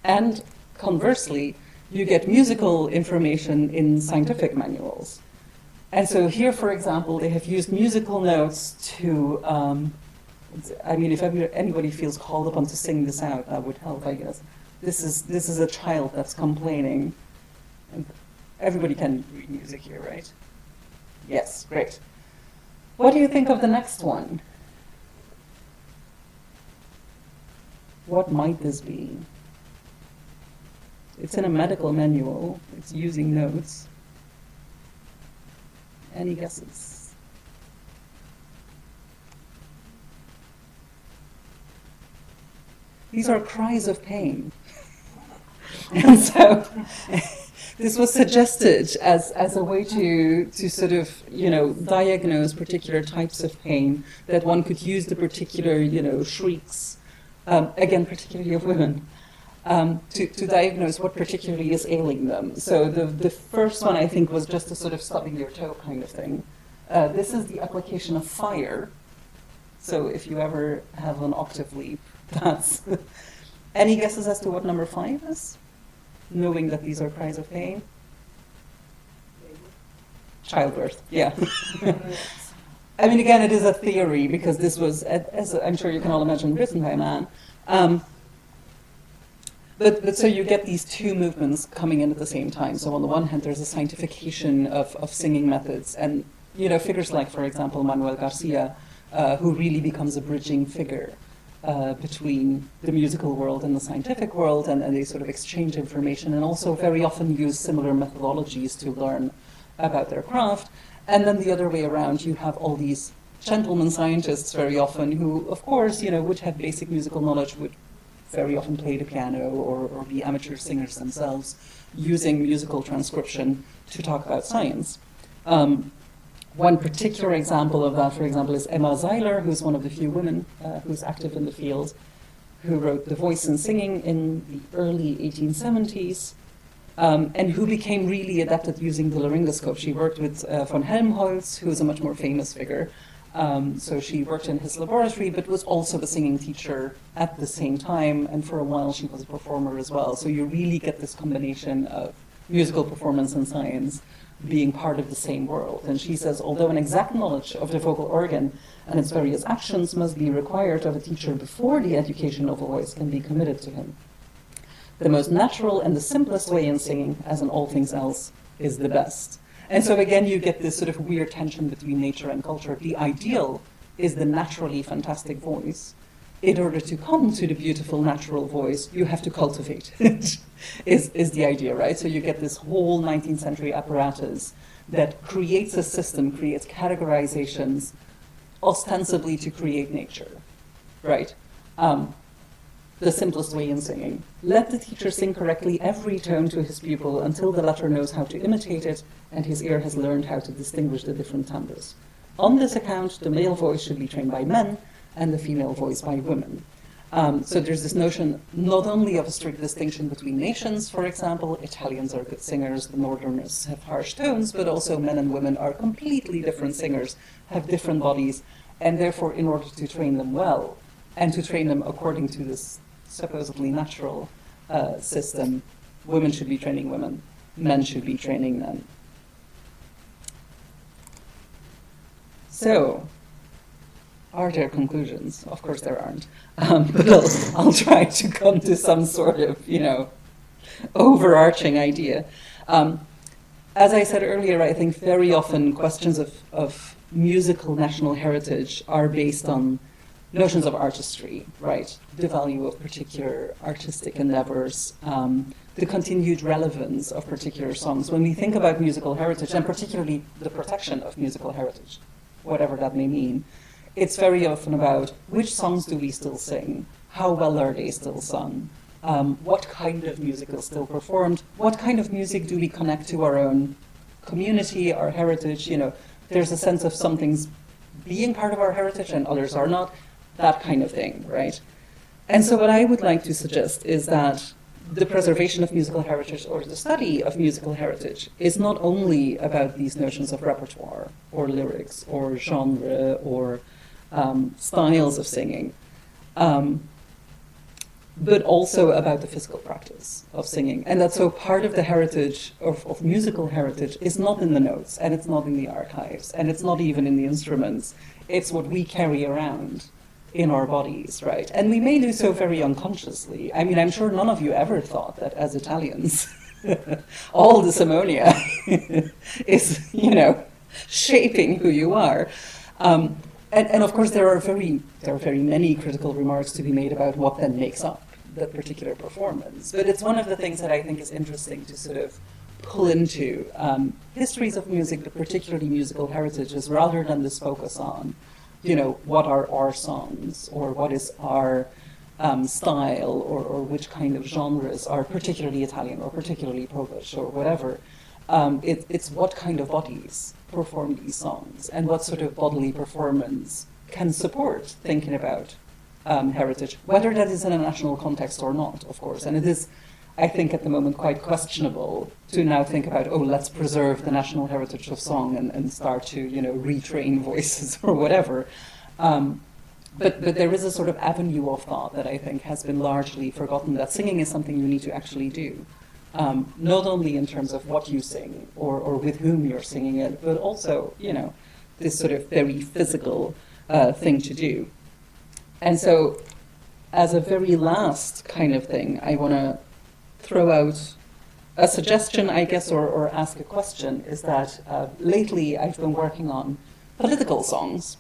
and conversely, you get musical information in scientific manuals. And so here, for example, they have used musical notes to, if anybody feels called upon to sing this out, that would help, I guess. This is a child that's complaining. And everybody can read music here, right? Yes, great. What do you think of the next one? What might this be? It's in a medical manual. It's using notes. Any guesses? These are cries of pain. And so this was suggested as a way to sort of, diagnose particular types of pain, that one could use the particular, shrieks, again, particularly of women, to diagnose what particularly is ailing them. So the first one, I think, was just a sort of stubbing your toe kind of thing. This is the application of fire. So if you ever have an octave leap, that's... Any guesses as to what number 5 is? Knowing that these are cries of pain? Childbirth, yeah. Again, it is a theory, because this was, as I'm sure you can all imagine, written by a man. But so you get these two movements coming in at the same time. So on the one hand, there's a scientification of singing methods, and figures like, for example, Manuel Garcia, who really becomes a bridging figure between the musical world and the scientific world, and they sort of exchange information, and also very often use similar methodologies to learn about their craft. And then the other way around, you have all these gentlemen scientists very often who, of course, would have basic musical knowledge, would very often play the piano or be amateur singers themselves, using musical transcription to talk about science. One particular example of that, for example, is Emma Zyer, who's one of the few women who's active in the field, who wrote The Voice in Singing in the early 1870s, and who became really adept at using the laryngoscope. She worked with von Helmholtz, who is a much more famous figure. So she worked in his laboratory, but was also a singing teacher at the same time, and for a while she was a performer as well. So you really get this combination of musical performance and science being part of the same world. And she says, although an exact knowledge of the vocal organ and its various actions must be required of a teacher before the education of a voice can be committed to him, the most natural and the simplest way in singing, as in all things else, is the best. And so again, you get this sort of weird tension between nature and culture. The ideal is the naturally fantastic voice. In order to come to the beautiful natural voice, you have to cultivate it, is the idea, right? So you get this whole 19th century apparatus that creates a system, creates categorizations, ostensibly to create nature, right? The simplest way in singing. Let the teacher sing correctly every tone to his pupil until the latter knows how to imitate it and his ear has learned how to distinguish the different timbres. On this account, the male voice should be trained by men and the female voice by women. So there's this notion not only of a strict distinction between nations, for example, Italians are good singers, the Northerners have harsh tones, but also men and women are completely different singers, have different bodies, And therefore, in order to train them well, and to train them according to this supposedly natural system, women should be training women, men should be training men. So, are there conclusions? Of course there aren't. But I'll try to come to some sort of, overarching idea. As I said earlier, I think very often questions of musical national heritage are based on notions of artistry, right? The value of particular artistic endeavors, the continued relevance of particular songs. When we think about musical heritage, and particularly the protection of musical heritage, whatever that may mean, it's very often about which songs do we still sing, how well are they still sung, what kind of music is still performed, what kind of music do we connect to our own community, our heritage. There's a sense of some things being part of our heritage and others are not, that kind of thing, right? And so what I would like to suggest is that the preservation of musical heritage, or the study of musical heritage, is not only about these notions of repertoire or lyrics or genre or styles of singing, but also about the physical practice of singing. And that so part of the heritage of musical heritage is not in the notes, and it's not in the archives, and it's not even in the instruments. It's what we carry around in our bodies, right? And we may do so very unconsciously. I mean, I'm sure none of you ever thought that as Italians, all this ammonia is, shaping who you are. And of course, there are very many critical remarks to be made about what then makes up that particular performance. But it's one of the things that I think is interesting to sort of pull into histories of music, but particularly musical heritages, rather than this focus on, what are our songs, or what is our style, or which kind of genres are particularly Italian or particularly Polish or whatever. It's what kind of bodies perform these songs, and what sort of bodily performance can support thinking about heritage, whether that is in a national context or not, of course. And it is, I think, at the moment quite questionable to now think about, let's preserve the national heritage of song and start to, retrain voices or whatever. But there is a sort of avenue of thought that I think has been largely forgotten, that singing is something you need to actually do. Not only in terms of what you sing or with whom you're singing it, but also, this sort of very physical thing to do. And so, as a very last kind of thing, I want to throw out a suggestion, I guess, or ask a question, is that lately I've been working on political songs.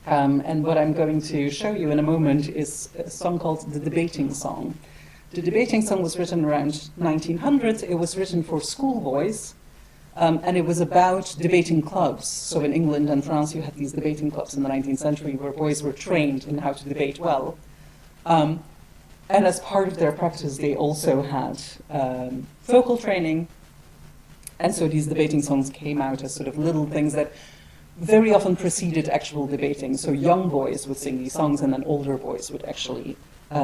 And what I'm going to show you in a moment is a song called The Debating Song. The Debating Song was written around 1900. It was written for schoolboys, and it was about debating clubs. So in England and France, you had these debating clubs in the 19th century where boys were trained in how to debate well. And as part of their practice, they also had vocal training. And so these debating songs came out as sort of little things that very often preceded actual debating. So young boys would sing these songs, and then older boys would actually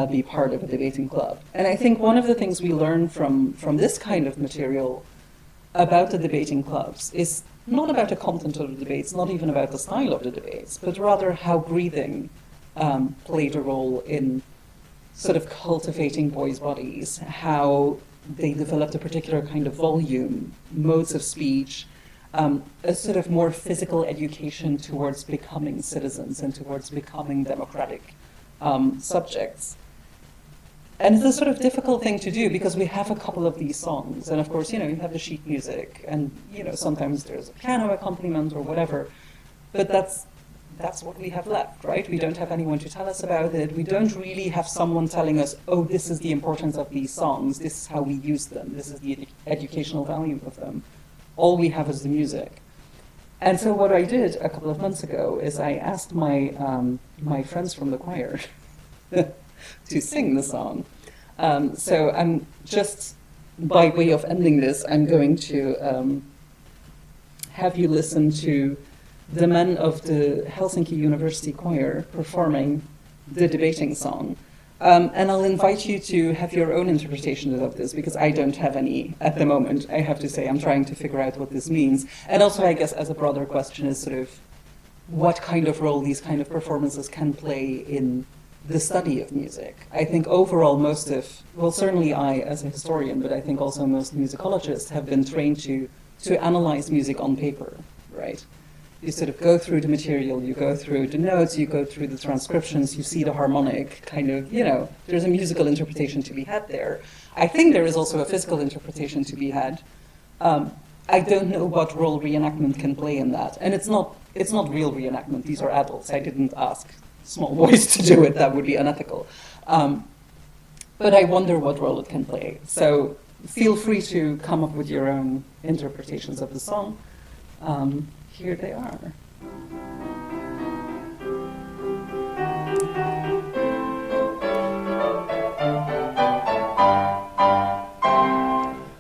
be part of a debating club. And I think one of the things we learn from this kind of material about the debating clubs is not about the content of the debates, not even about the style of the debates, but rather how breathing played a role in sort of cultivating boys' bodies, how they developed a particular kind of volume, modes of speech, a sort of more physical education towards becoming citizens and towards becoming democratic subjects. And it's a sort of difficult thing to do because we have a couple of these songs, and of course, you have the sheet music, and sometimes there's a piano accompaniment or whatever, but that's what we have left, right? We don't have anyone to tell us about it. We don't really have someone telling us, this is the importance of these songs, this is how we use them, this is the educational value of them. All we have is the music. And so what I did a couple of months ago is I asked my friends from the choir to sing the song. So I'm just, by way of ending this, I'm going to have you listen to the men of the Helsinki University Choir performing the debating song. And I'll invite you to have your own interpretation of this, because I don't have any at the moment. I have to say, I'm trying to figure out what this means. And also, I guess, as a broader question is sort of, what kind of role these kind of performances can play in the study of music. I think overall certainly I as a historian, but I think also most musicologists have been trained to analyze music on paper, right? You sort of go through the material, you go through the notes, you go through the transcriptions, you see the harmonic kind of, there's a musical interpretation to be had there. I think there is also a physical interpretation to be had. I don't know what role reenactment can play in that. And it's not real reenactment, these are adults. I didn't ask small boys to do it, that would be unethical. But I wonder what role it can play. So feel free to come up with your own interpretations of the song. Here they are.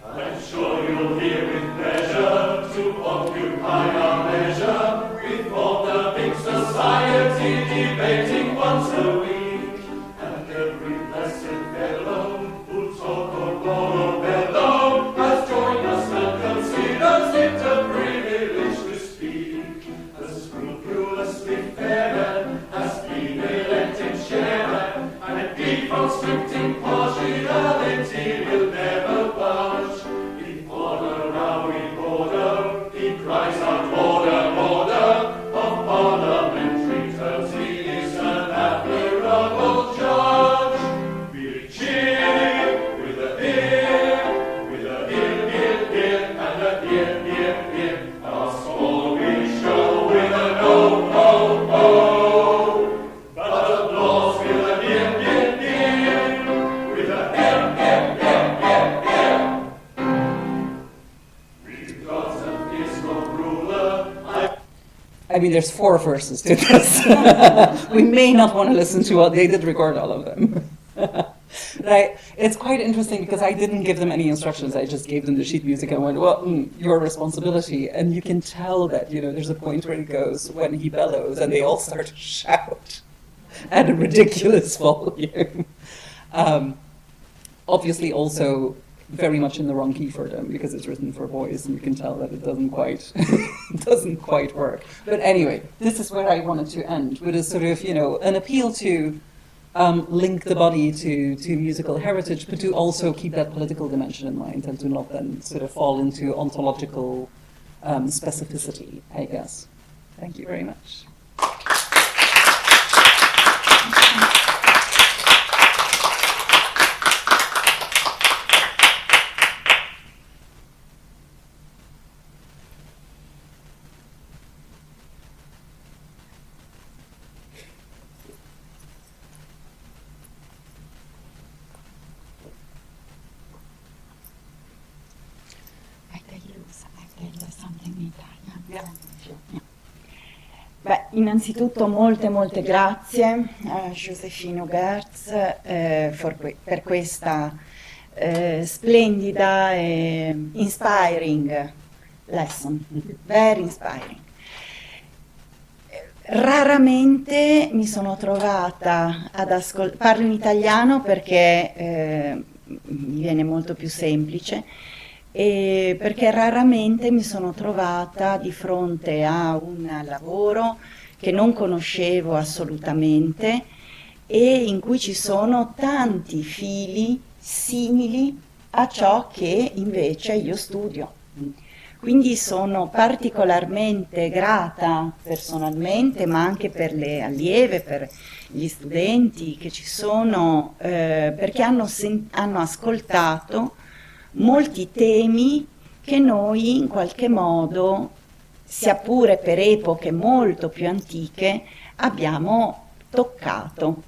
I'm sure you'll hear with pleasure to occupy our leisure. We form the big society debating once a week, and every blessed fellow who talk or roll or bellow has joined us and considers it a privilege to speak. A scrupulously fair has been elected chair, and deconstructing partiality will never budge. Before the rowdy border, he cries out, order, order, of parliamentary terms he is an admirable judge. We cheer with a ear, and a ear, our scorn we show with a no, oh, oh. But applause with a ear, with a ear. We've got a fiscal ruler. I mean, there's 4 verses to this. We may not want to listen to they did record all of them. But it's quite interesting because I didn't give them any instructions. I just gave them the sheet music and went, well, your responsibility. And you can tell that, there's a point where it goes when he bellows and they all start to shout at a ridiculous volume. Obviously also very much in the wrong key for them because it's written for boys and you can tell that it doesn't quite work. But anyway, this is where I wanted to end with a sort of, an appeal to link the body to musical heritage, but to also keep that political dimension in mind and to not then sort of fall into ontological specificity, I guess. Thank you very much. Beh, innanzitutto molte grazie a Joséphine Gertz per questa splendida e inspiring lesson, very inspiring. Raramente mi sono trovata ad ascoltare, parlo in italiano perché mi viene molto più semplice, e perché raramente mi sono trovata di fronte a un lavoro che non conoscevo assolutamente e in cui ci sono tanti fili simili a ciò che invece io studio. Quindi sono particolarmente grata personalmente, ma anche per le allieve, per gli studenti che ci sono, perché hanno ascoltato molti temi che noi in qualche modo, sia pure per epoche molto più antiche, abbiamo toccato.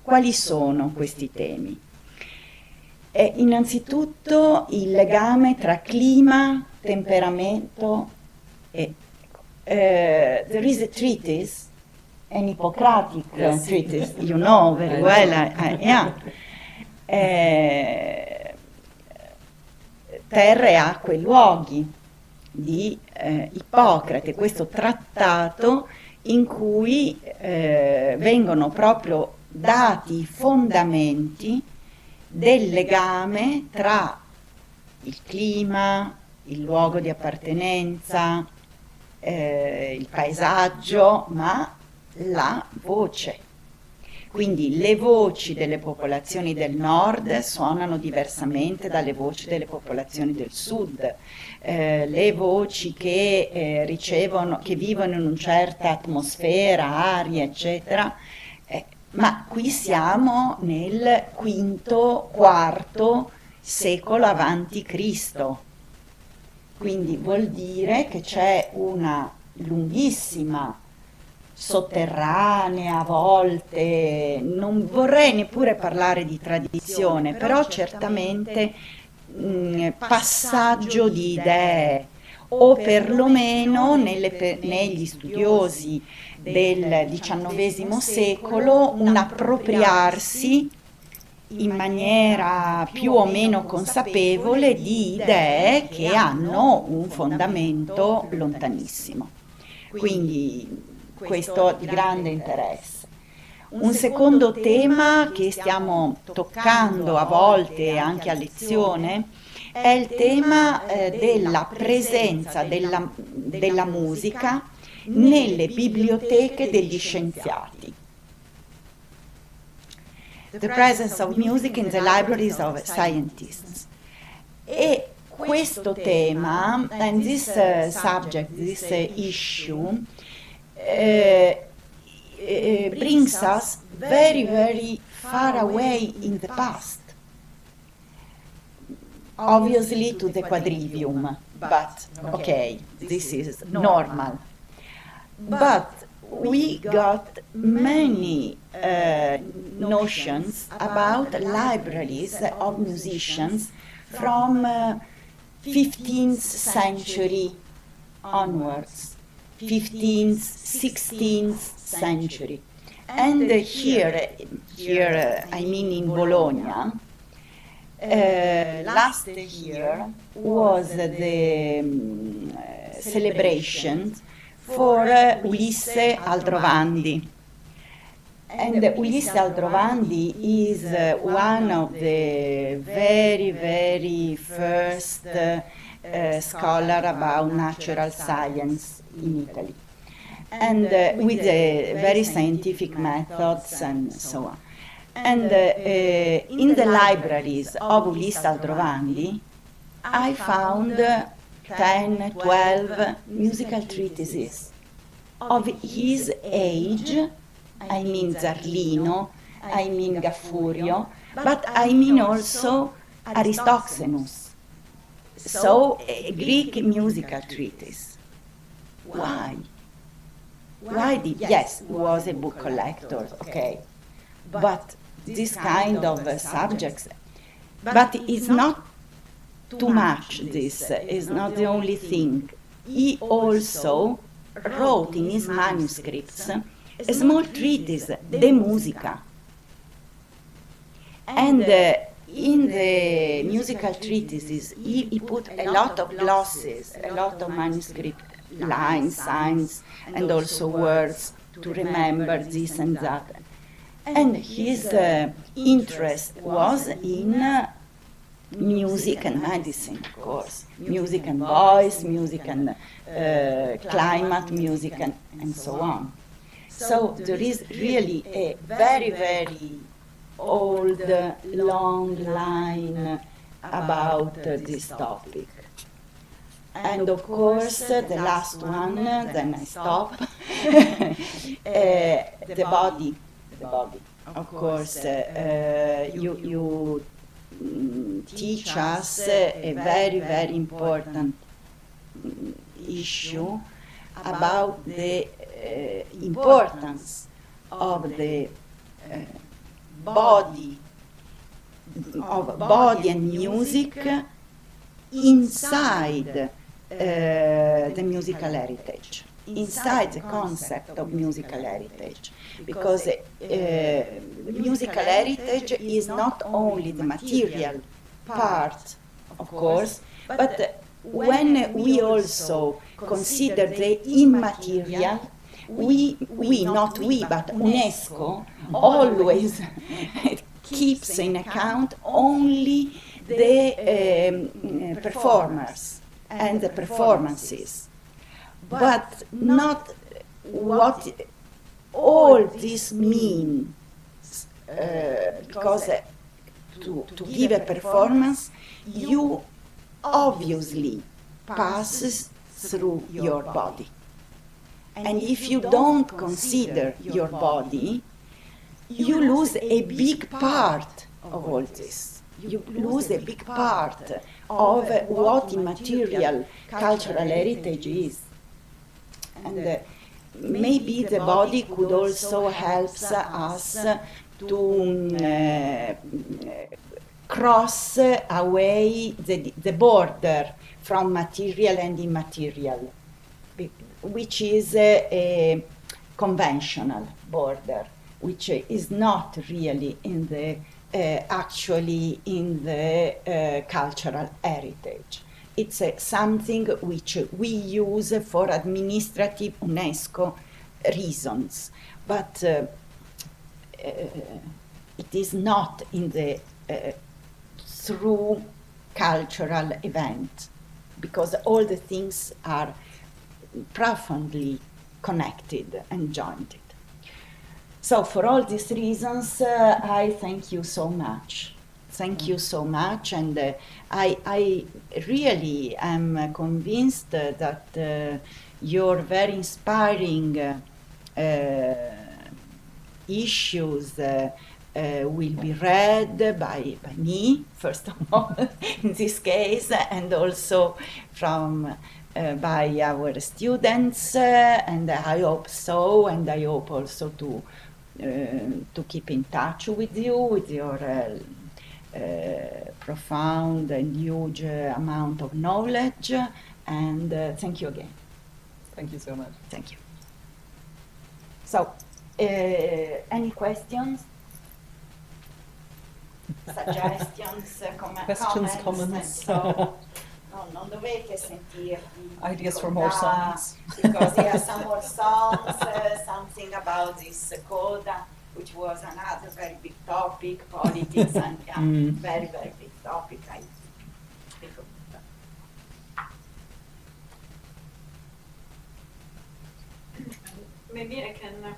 Quali sono questi temi? Innanzitutto il legame tra clima, temperamento e there is a treatise, an Hippocratic treatise, you know very well, yeah. Terre, acque e luoghi di Ippocrate, questo trattato in cui vengono proprio dati i fondamenti del legame tra il clima, il luogo di appartenenza, il paesaggio, ma la voce. Quindi le voci delle popolazioni del nord suonano diversamente dalle voci delle popolazioni del sud. Le voci che ricevono, che vivono in una certa atmosfera, aria, eccetera. Ma qui siamo nel IV secolo avanti Cristo. Quindi vuol dire che c'è una lunghissima sotterranea, a volte, non vorrei neppure parlare di tradizione, però certamente passaggio di idee, o perlomeno negli studiosi del XIX secolo un appropriarsi in maniera più o meno consapevole di idee che hanno un fondamento lontanissimo. Quindi questo di grande interesse. Un secondo tema che stiamo toccando a volte anche a lezione è il tema della presenza della musica nelle biblioteche degli scienziati. The presence of music in the libraries of scientists. E questo tema, and this subject, this issue, brings us very, very far away in the past. Obviously to the quadrivium, but okay, this is normal. But we got many notions about libraries of musicians from 15th century onwards, 15th, 16th century. And here I mean in Bologna, last year was the celebration for Ulisse Aldrovandi. And Ulisse Aldrovandi is one of the very, very first scholar about natural science in Italy, and with very scientific methods and so on. And in the libraries of Ulisse Aldrovandi, I found 10, 12 musical treatises of his age. I mean Zarlino, I mean Gaffurio, but I mean also Aristoxenus. So a Greek musical treatise. Why? Why did, yes, he was a book collector, okay, but this kind of subjects, but it's not too much, this is not the only thing. He also wrote in his manuscripts a small treatise, De Musica. And in the musical treatises, he put a lot of glosses, a lot of manuscript lines, signs, and also words to remember this and that. And his interest was in music and medicine, of course. Music and voice, music and climate, music and so on. So there is really a very, very old, long line about this topic. And of course, the last one, then I stop, the body. Of course, you teach us a very, very important issue about the importance of the body and music inside the musical heritage, inside the concept of musical heritage, because musical heritage is not only the material part, of course, but when we also consider the immaterial, not we, but UNESCO always keeps in account only the performers and the performances. but not what all this means, because to give a performance, you obviously passes through your body. And if you don't consider your body, you lose a big part of all this. You lose a big part of what immaterial cultural heritage is. And maybe the body could also help us to cross away the border from material and immaterial, which is a conventional border, which is not really in the actually in the cultural heritage. It's something which we use for administrative UNESCO reasons, but it is not in the through cultural event, because all the things are profoundly connected and joined. So for all these reasons, I thank you so much. Thank you so much, and I really am convinced that your very inspiring issues will be read by me, first of all, in this case, and also from by our students, and I hope so, and I hope also to keep in touch with you, with your profound and huge amount of knowledge, and thank you again. Thank you so much. Thank you. So, any questions? Suggestions, Questions, comments? So, non dovete sentirvi. Ideas for more songs. Because there are some more songs, something about this coda, which was another very big topic, politics, and very, very big topic. Maybe I can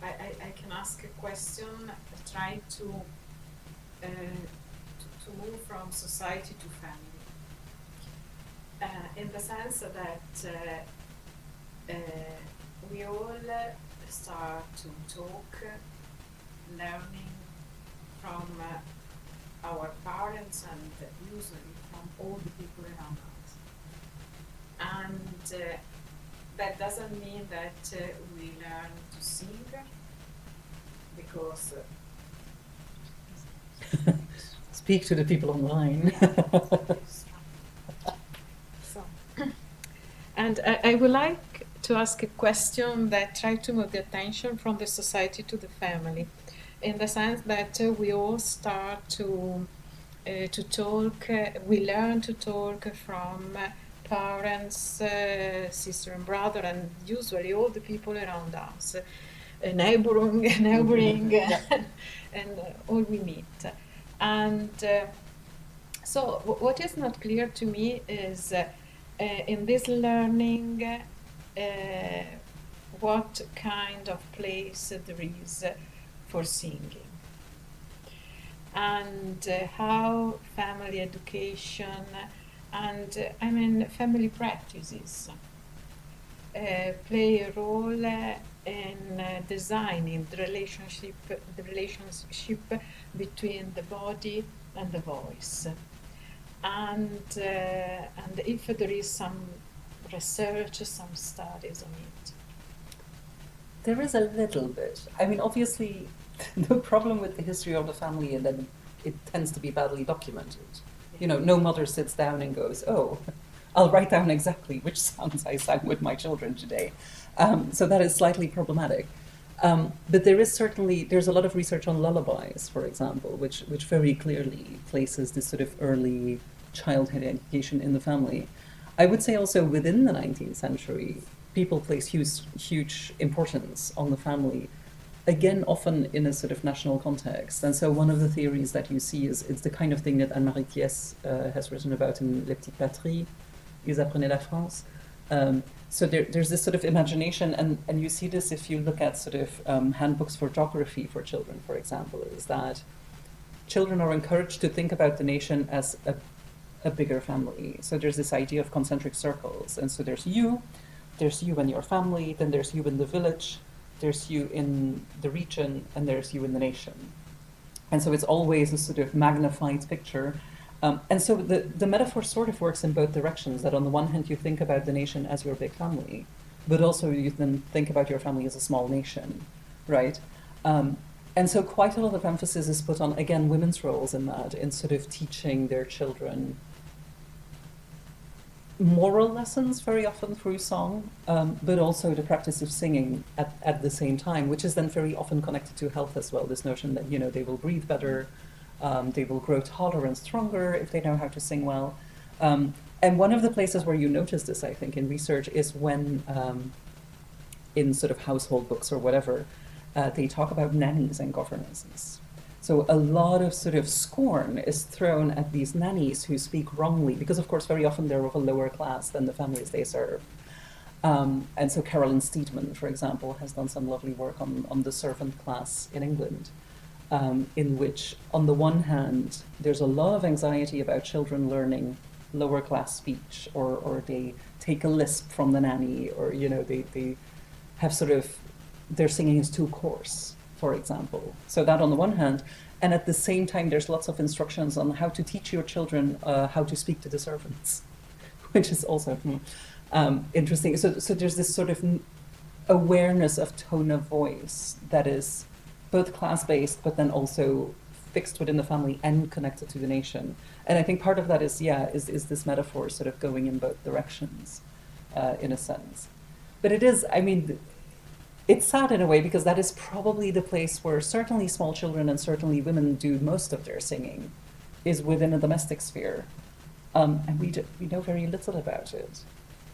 I can ask a question, try to move from society to family, in the sense that we all start to talk, learning from our parents and usually from all the people around us. And that doesn't mean that we learn to sing, because Speak to the people online. So, and I would like to ask a question that tries to move the attention from the society to the family, in the sense that we all start to talk, we learn to talk from parents, sister and brother, and usually all the people around us, neighboring, and all we meet. And so what is not clear to me is in this learning what kind of place there is for singing, and how family education and family practices play a role in designing the relationship between the body and the voice, and if there is some research, some studies on it. There is a little bit. I mean, obviously, the problem with the history of the family is that it tends to be badly documented. You know, no mother sits down and goes, "Oh, I'll write down exactly which songs I sang with my children today." So that is slightly problematic. But there's a lot of research on lullabies, for example, which very clearly places this sort of early childhood education in the family. I would say also within the 19th century, people place huge importance on the family, again, often in a sort of national context. And so one of the theories that you see is it's the kind of thing that Anne-Marie Thiès has written about in Les Petites Patries, Ils apprenaient la France. So there's this sort of imagination, and you see this if you look at sort of handbooks for geography for children, for example, is that children are encouraged to think about the nation as a bigger family. So there's this idea of concentric circles, and so there's you and your family, then there's you in the village, there's you in the region, and there's you in the nation. And so it's always a sort of magnified picture. And so the metaphor sort of works in both directions, that on the one hand you think about the nation as your big family, but also you then think about your family as a small nation, right? And so quite a lot of emphasis is put on, again, women's roles in that, in sort of teaching their children moral lessons very often through song, but also the practice of singing at the same time, which is then very often connected to health as well, this notion that, you know, they will breathe better, they will grow taller and stronger if they know how to sing well. And one of the places where you notice this, I think, in research is when, in sort of household books or whatever, they talk about nannies and governesses. So a lot of sort of scorn is thrown at these nannies who speak wrongly, because of course very often they're of a lower class than the families they serve. And so Carolyn Steedman, for example, has done some lovely work on the servant class in England, in which on the one hand, there's a lot of anxiety about children learning lower class speech, or they take a lisp from the nanny, or, you know, they have sort of, their singing is too coarse, for example. So that on the one hand, and at the same time, there's lots of instructions on how to teach your children how to speak to the servants, which is also interesting. So there's this sort of awareness of tone of voice that is both class-based, but then also fixed within the family and connected to the nation. And I think part of that is this metaphor sort of going in both directions, in a sense. But it is, I mean, it's sad in a way, because that is probably the place where certainly small children and certainly women do most of their singing, is within a domestic sphere. And we know very little about it.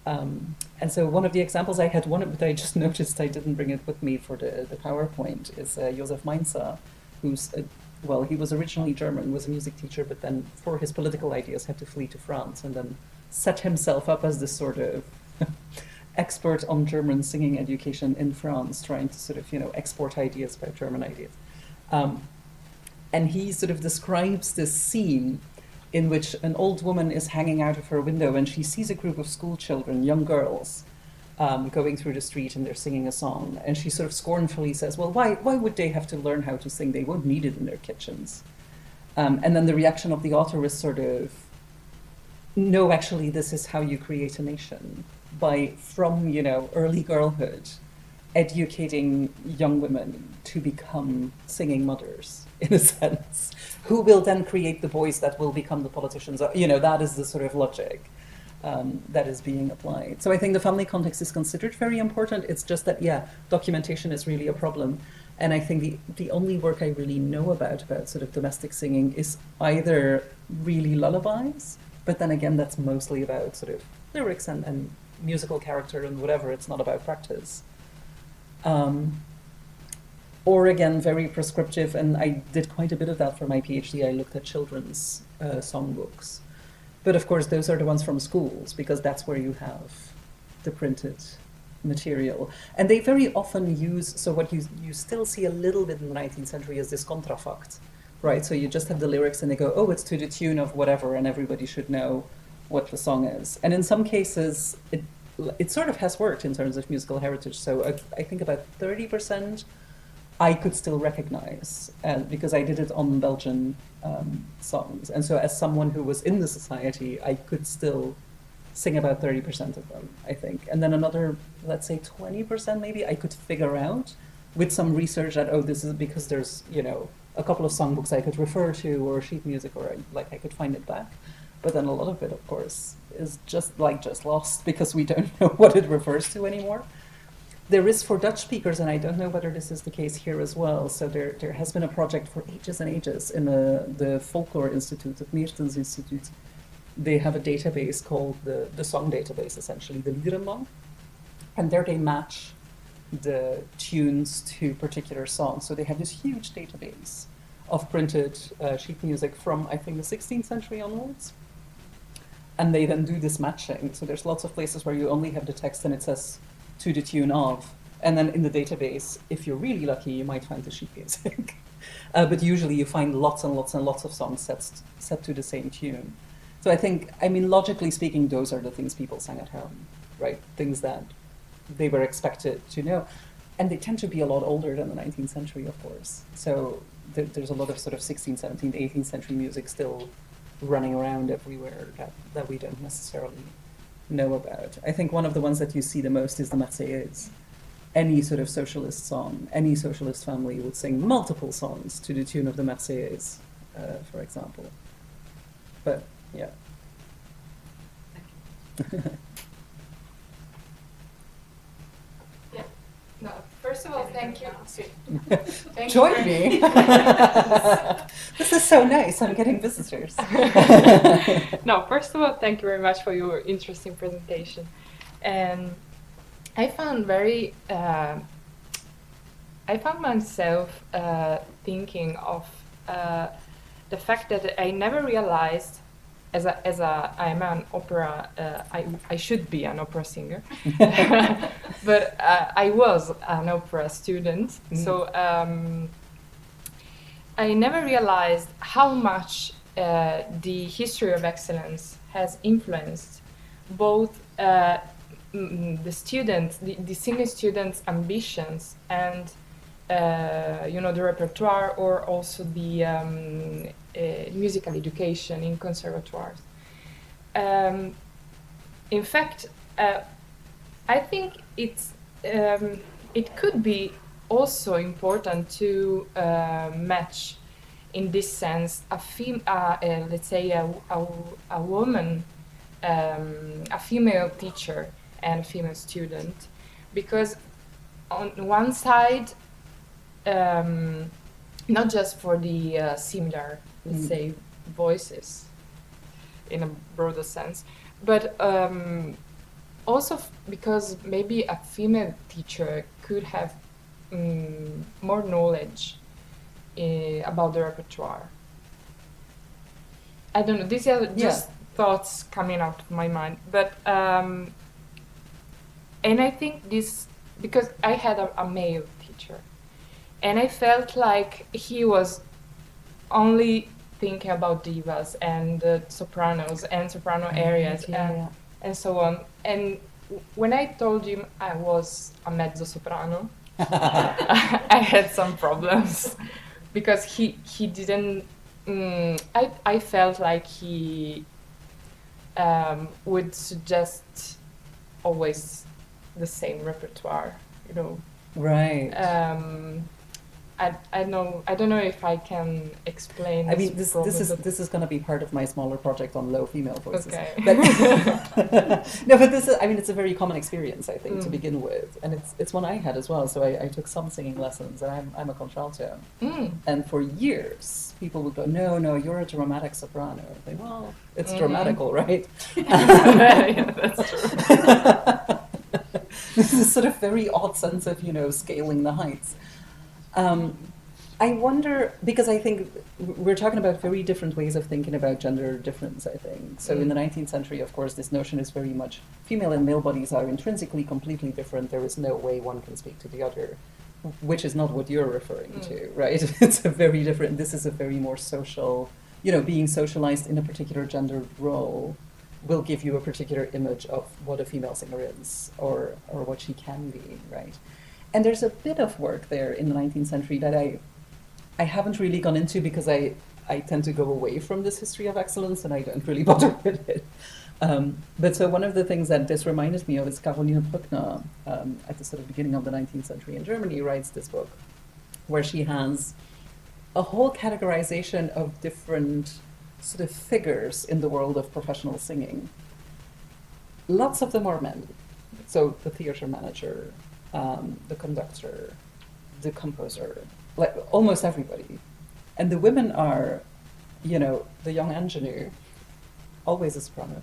And so one of the examples I had, but I just noticed I didn't bring it with me for the PowerPoint, is Josef Mainzer, who's, well, he was originally German, was a music teacher, but then for his political ideas had to flee to France, and then set himself up as this sort of expert on German singing education in France, trying to sort of, you know, export ideas about German ideas. And he sort of describes this scene in which an old woman is hanging out of her window and she sees a group of school children, young girls, going through the street, and they're singing a song. And she sort of scornfully says, well, why would they have to learn how to sing? They won't need it in their kitchens. And then the reaction of the author is sort of, no, actually, this is how you create a nation. By, from, you know, early girlhood, educating young women to become singing mothers, in a sense, who will then create the boys that will become the politicians. You know, that is the sort of logic that is being applied. So I think the family context is considered very important. It's just that, documentation is really a problem. And I think the only work I really know about sort of domestic singing is either really lullabies, but then again, that's mostly about sort of lyrics and musical character and whatever. It's not about practice. Or again, very prescriptive, and I did quite a bit of that for my PhD. I looked at children's songbooks. But of course, those are the ones from schools, because that's where you have the printed material. And they very often use, so what you still see a little bit in the 19th century is this contrafact, right? So you just have the lyrics and they go, oh, it's to the tune of whatever, and everybody should know what the song is. And in some cases, it sort of has worked in terms of musical heritage. So I think about 30% I could still recognize, because I did it on Belgian songs. And so as someone who was in the society, I could still sing about 30% of them, I think. And then another, let's say 20% maybe, I could figure out with some research that, oh, this is because there's, you know, a couple of songbooks I could refer to, or sheet music, or I could find it back. But then a lot of it, of course, is just lost, because we don't know what it refers to anymore. There is for Dutch speakers, and I don't know whether this is the case here as well, so there has been a project for ages and ages in the Folklore Institute, the Meertens Institute. They have a database called the song database, essentially, the Liederenbank. And there they match the tunes to particular songs. So they have this huge database of printed sheet music from, I think, the 16th century onwards. and they then do this matching. So there's lots of places where you only have the text and it says to the tune of, and then in the database, if you're really lucky, you might find the sheet music. But usually you find lots and lots and lots of songs set to the same tune. So I think, I mean, logically speaking, those are the things people sang at home, right? Things that they were expected to know. And they tend to be a lot older than the 19th century, of course. So there's a lot of sort of 16th, 17th, 18th century music still running around everywhere that we don't necessarily know about. I think one of the ones that you see the most is the Marseillaise. Any sort of socialist song, any socialist family would sing multiple songs to the tune of the Marseillaise, for example. But, yeah. No, first of all, thank you. Thank Join you. me. This is so nice. I'm getting visitors. No, first of all, thank you very much for your interesting presentation. And I found myself thinking of the fact that I never realized, I'm an opera, I should be an opera singer, but I was an opera student, so I never realized how much the history of excellence has influenced both the students, the singing students' ambitions and the repertoire, or also the musical education in conservatoires. In fact, I think it could be also important to match, in this sense, let's say a woman, a female teacher and a female student, because on one side, not just for the similar, let's say, voices in a broader sense, but also because maybe a female teacher could have more knowledge about the repertoire. I don't know, these are just thoughts coming out of my mind, but and I think this, because I had a male teacher, and I felt like he was only thinking about divas and sopranos and soprano areas and so on. And when I told him I was a mezzo soprano, I had some problems because he didn't. I felt like he would suggest always the same repertoire, Right. I don't know if I can explain. I mean, this is going to be part of my smaller project on low female voices. Okay. But no, but this is, I mean, it's a very common experience, I think, to begin with, and it's one I had as well. So I took some singing lessons, and I'm a contralto, and for years people would go, no, you're a dramatic soprano. I think, well, it's dramatical, right? Yeah, that's true. This is sort of very odd sense of scaling the heights. I wonder, because I think we're talking about very different ways of thinking about gender difference, I think. So in the 19th century, of course, this notion is very much female and male bodies are intrinsically completely different. There is no way one can speak to the other, which is not what you're referring to, right? It's a very different, this is a very more social, being socialized in a particular gender role will give you a particular image of what a female singer is or what she can be, right? And there's a bit of work there in the 19th century that I haven't really gone into because I tend to go away from this history of excellence and I don't really bother with it. But so one of the things that this reminded me of is Caroline Bruckner, at the sort of beginning of the 19th century in Germany, writes this book where she has a whole categorization of different sort of figures in the world of professional singing. Lots of them are men. So the theater manager, the conductor, the composer, like almost everybody. And the women are, the young ingenue, always a soprano,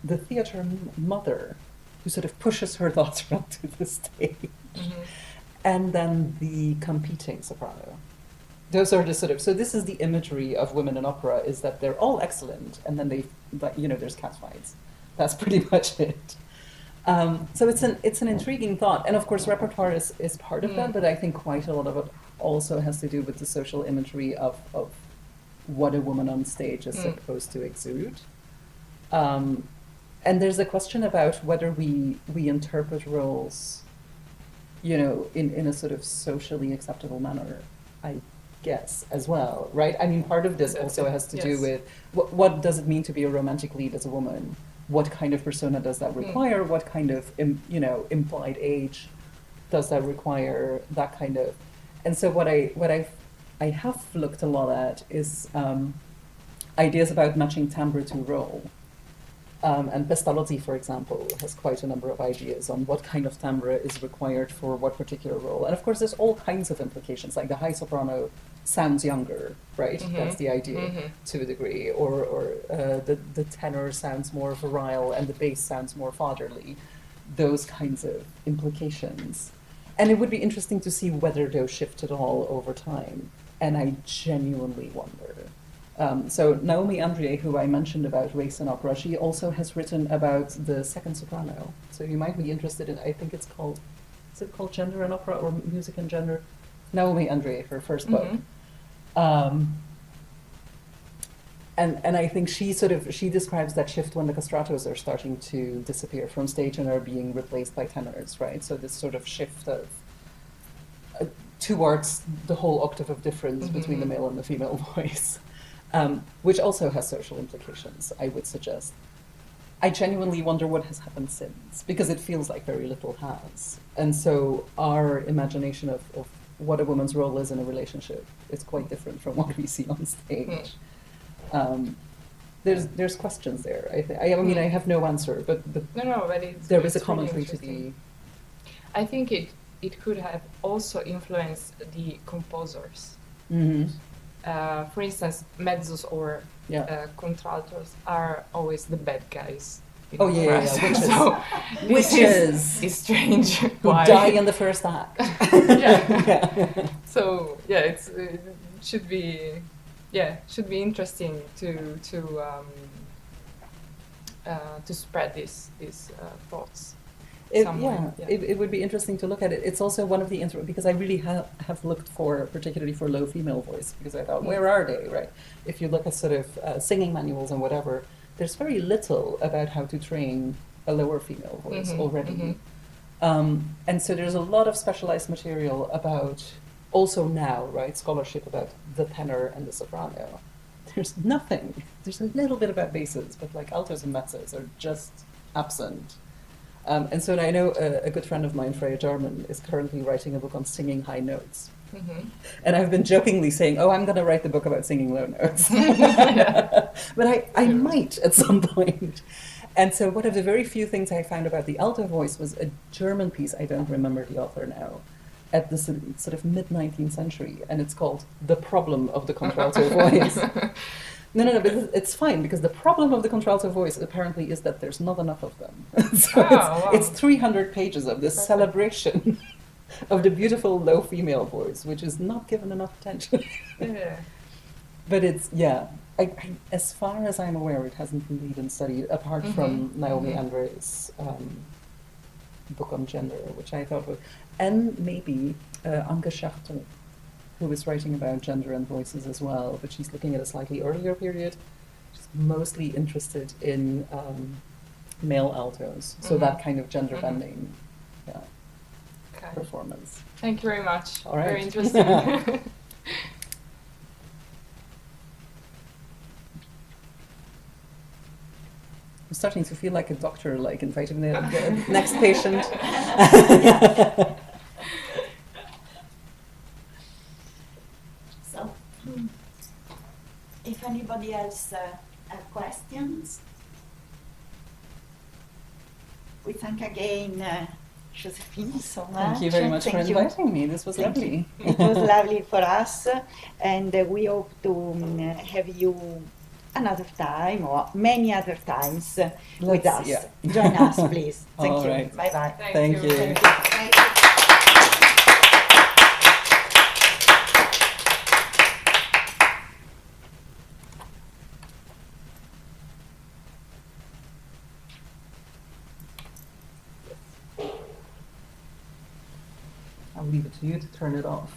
the theater mother who sort of pushes her daughter onto the stage, and then the competing soprano, those are the sort of, so this is the imagery of women in opera, is that they're all excellent, and then they, like, you know, there's catfights. That's pretty much it. So it's an intriguing thought, and of course repertoire is part of that, but I think quite a lot of it also has to do with the social imagery of what a woman on stage is supposed to exude. And there's a question about whether we interpret roles, you know, in a sort of socially acceptable manner, I guess, as well, right? I mean, part of this also has to do with what does it mean to be a romantic lead as a woman? What kind of persona does that require? What kind of, you know, implied age does that require? That kind of, and so what I have looked a lot at is ideas about matching timbre to role. And Pestalozzi, for example, has quite a number of ideas on what kind of timbre is required for what particular role. And of course, there's all kinds of implications, like the high soprano sounds younger, right? That's the idea to a degree. Or the tenor sounds more virile and the bass sounds more fatherly. Those kinds of implications. And it would be interesting to see whether those shift at all over time. And I genuinely wonder. So Naomi Andrié, who I mentioned about race in opera, she also has written about the second soprano. So you might be interested in, I think it's called, is it called Gender in Opera or Music and Gender? Naomi Andrié, her first book. And I think she describes that shift when the castratos are starting to disappear from stage and are being replaced by tenors, right? So this sort of shift of towards the whole octave of difference between the male and the female voice. Which also has social implications, I would suggest. I genuinely wonder what has happened since, because it feels like very little has. And so our imagination of what a woman's role is in a relationship is quite different from what we see on stage. There's questions there. I mean, I have no answer, but there is a commentary to be. I think it could have also influenced the composers. For instance, mezzos or contraltos are always the bad guys. Witches. So witches is strange. Who die in the first act. So it should be interesting to spread these thoughts. It would be interesting to look at it. It's also one of the because I really have looked particularly for low female voice, because I thought, where are they, right? If you look at sort of singing manuals and whatever, there's very little about how to train a lower female voice already. And so there's a lot of specialized material about, also now, right, scholarship about the tenor and the soprano. There's nothing. There's a little bit about basses, but like altos and mezzos are just absent. And so I know a good friend of mine, Freya Jarman, is currently writing a book on singing high notes. And I've been jokingly saying, I'm going to write the book about singing low notes. But I might at some point. And so one of the very few things I found about the alto voice was a German piece, I don't remember the author now, at the sort of mid-19th century, and it's called The Problem of the Contralto Voice. No, but it's fine, because the problem of the contralto voice apparently is that there's not enough of them. So it's 300 pages of this celebration of the beautiful low female voice, which is not given enough attention. But it's, as far as I'm aware, it hasn't really been studied, apart from Naomi André's book on gender, which I thought was, and maybe Anke Charton, who is writing about gender and voices as well, but she's looking at a slightly earlier period. She's mostly interested in male altos, so that kind of gender bending performance. Thank you very much. All right. Very interesting. I'm starting to feel like a doctor, like inviting the next patient. If anybody else have questions, we thank again Josephine so much. Thank you very much for inviting me. This was lovely. It was lovely for us, and we hope to have you another time or many other times with us. Join us, please. Thank All you. right. Bye-bye. Thank you. Thank you. Thank you. I'll leave it to you to turn it off.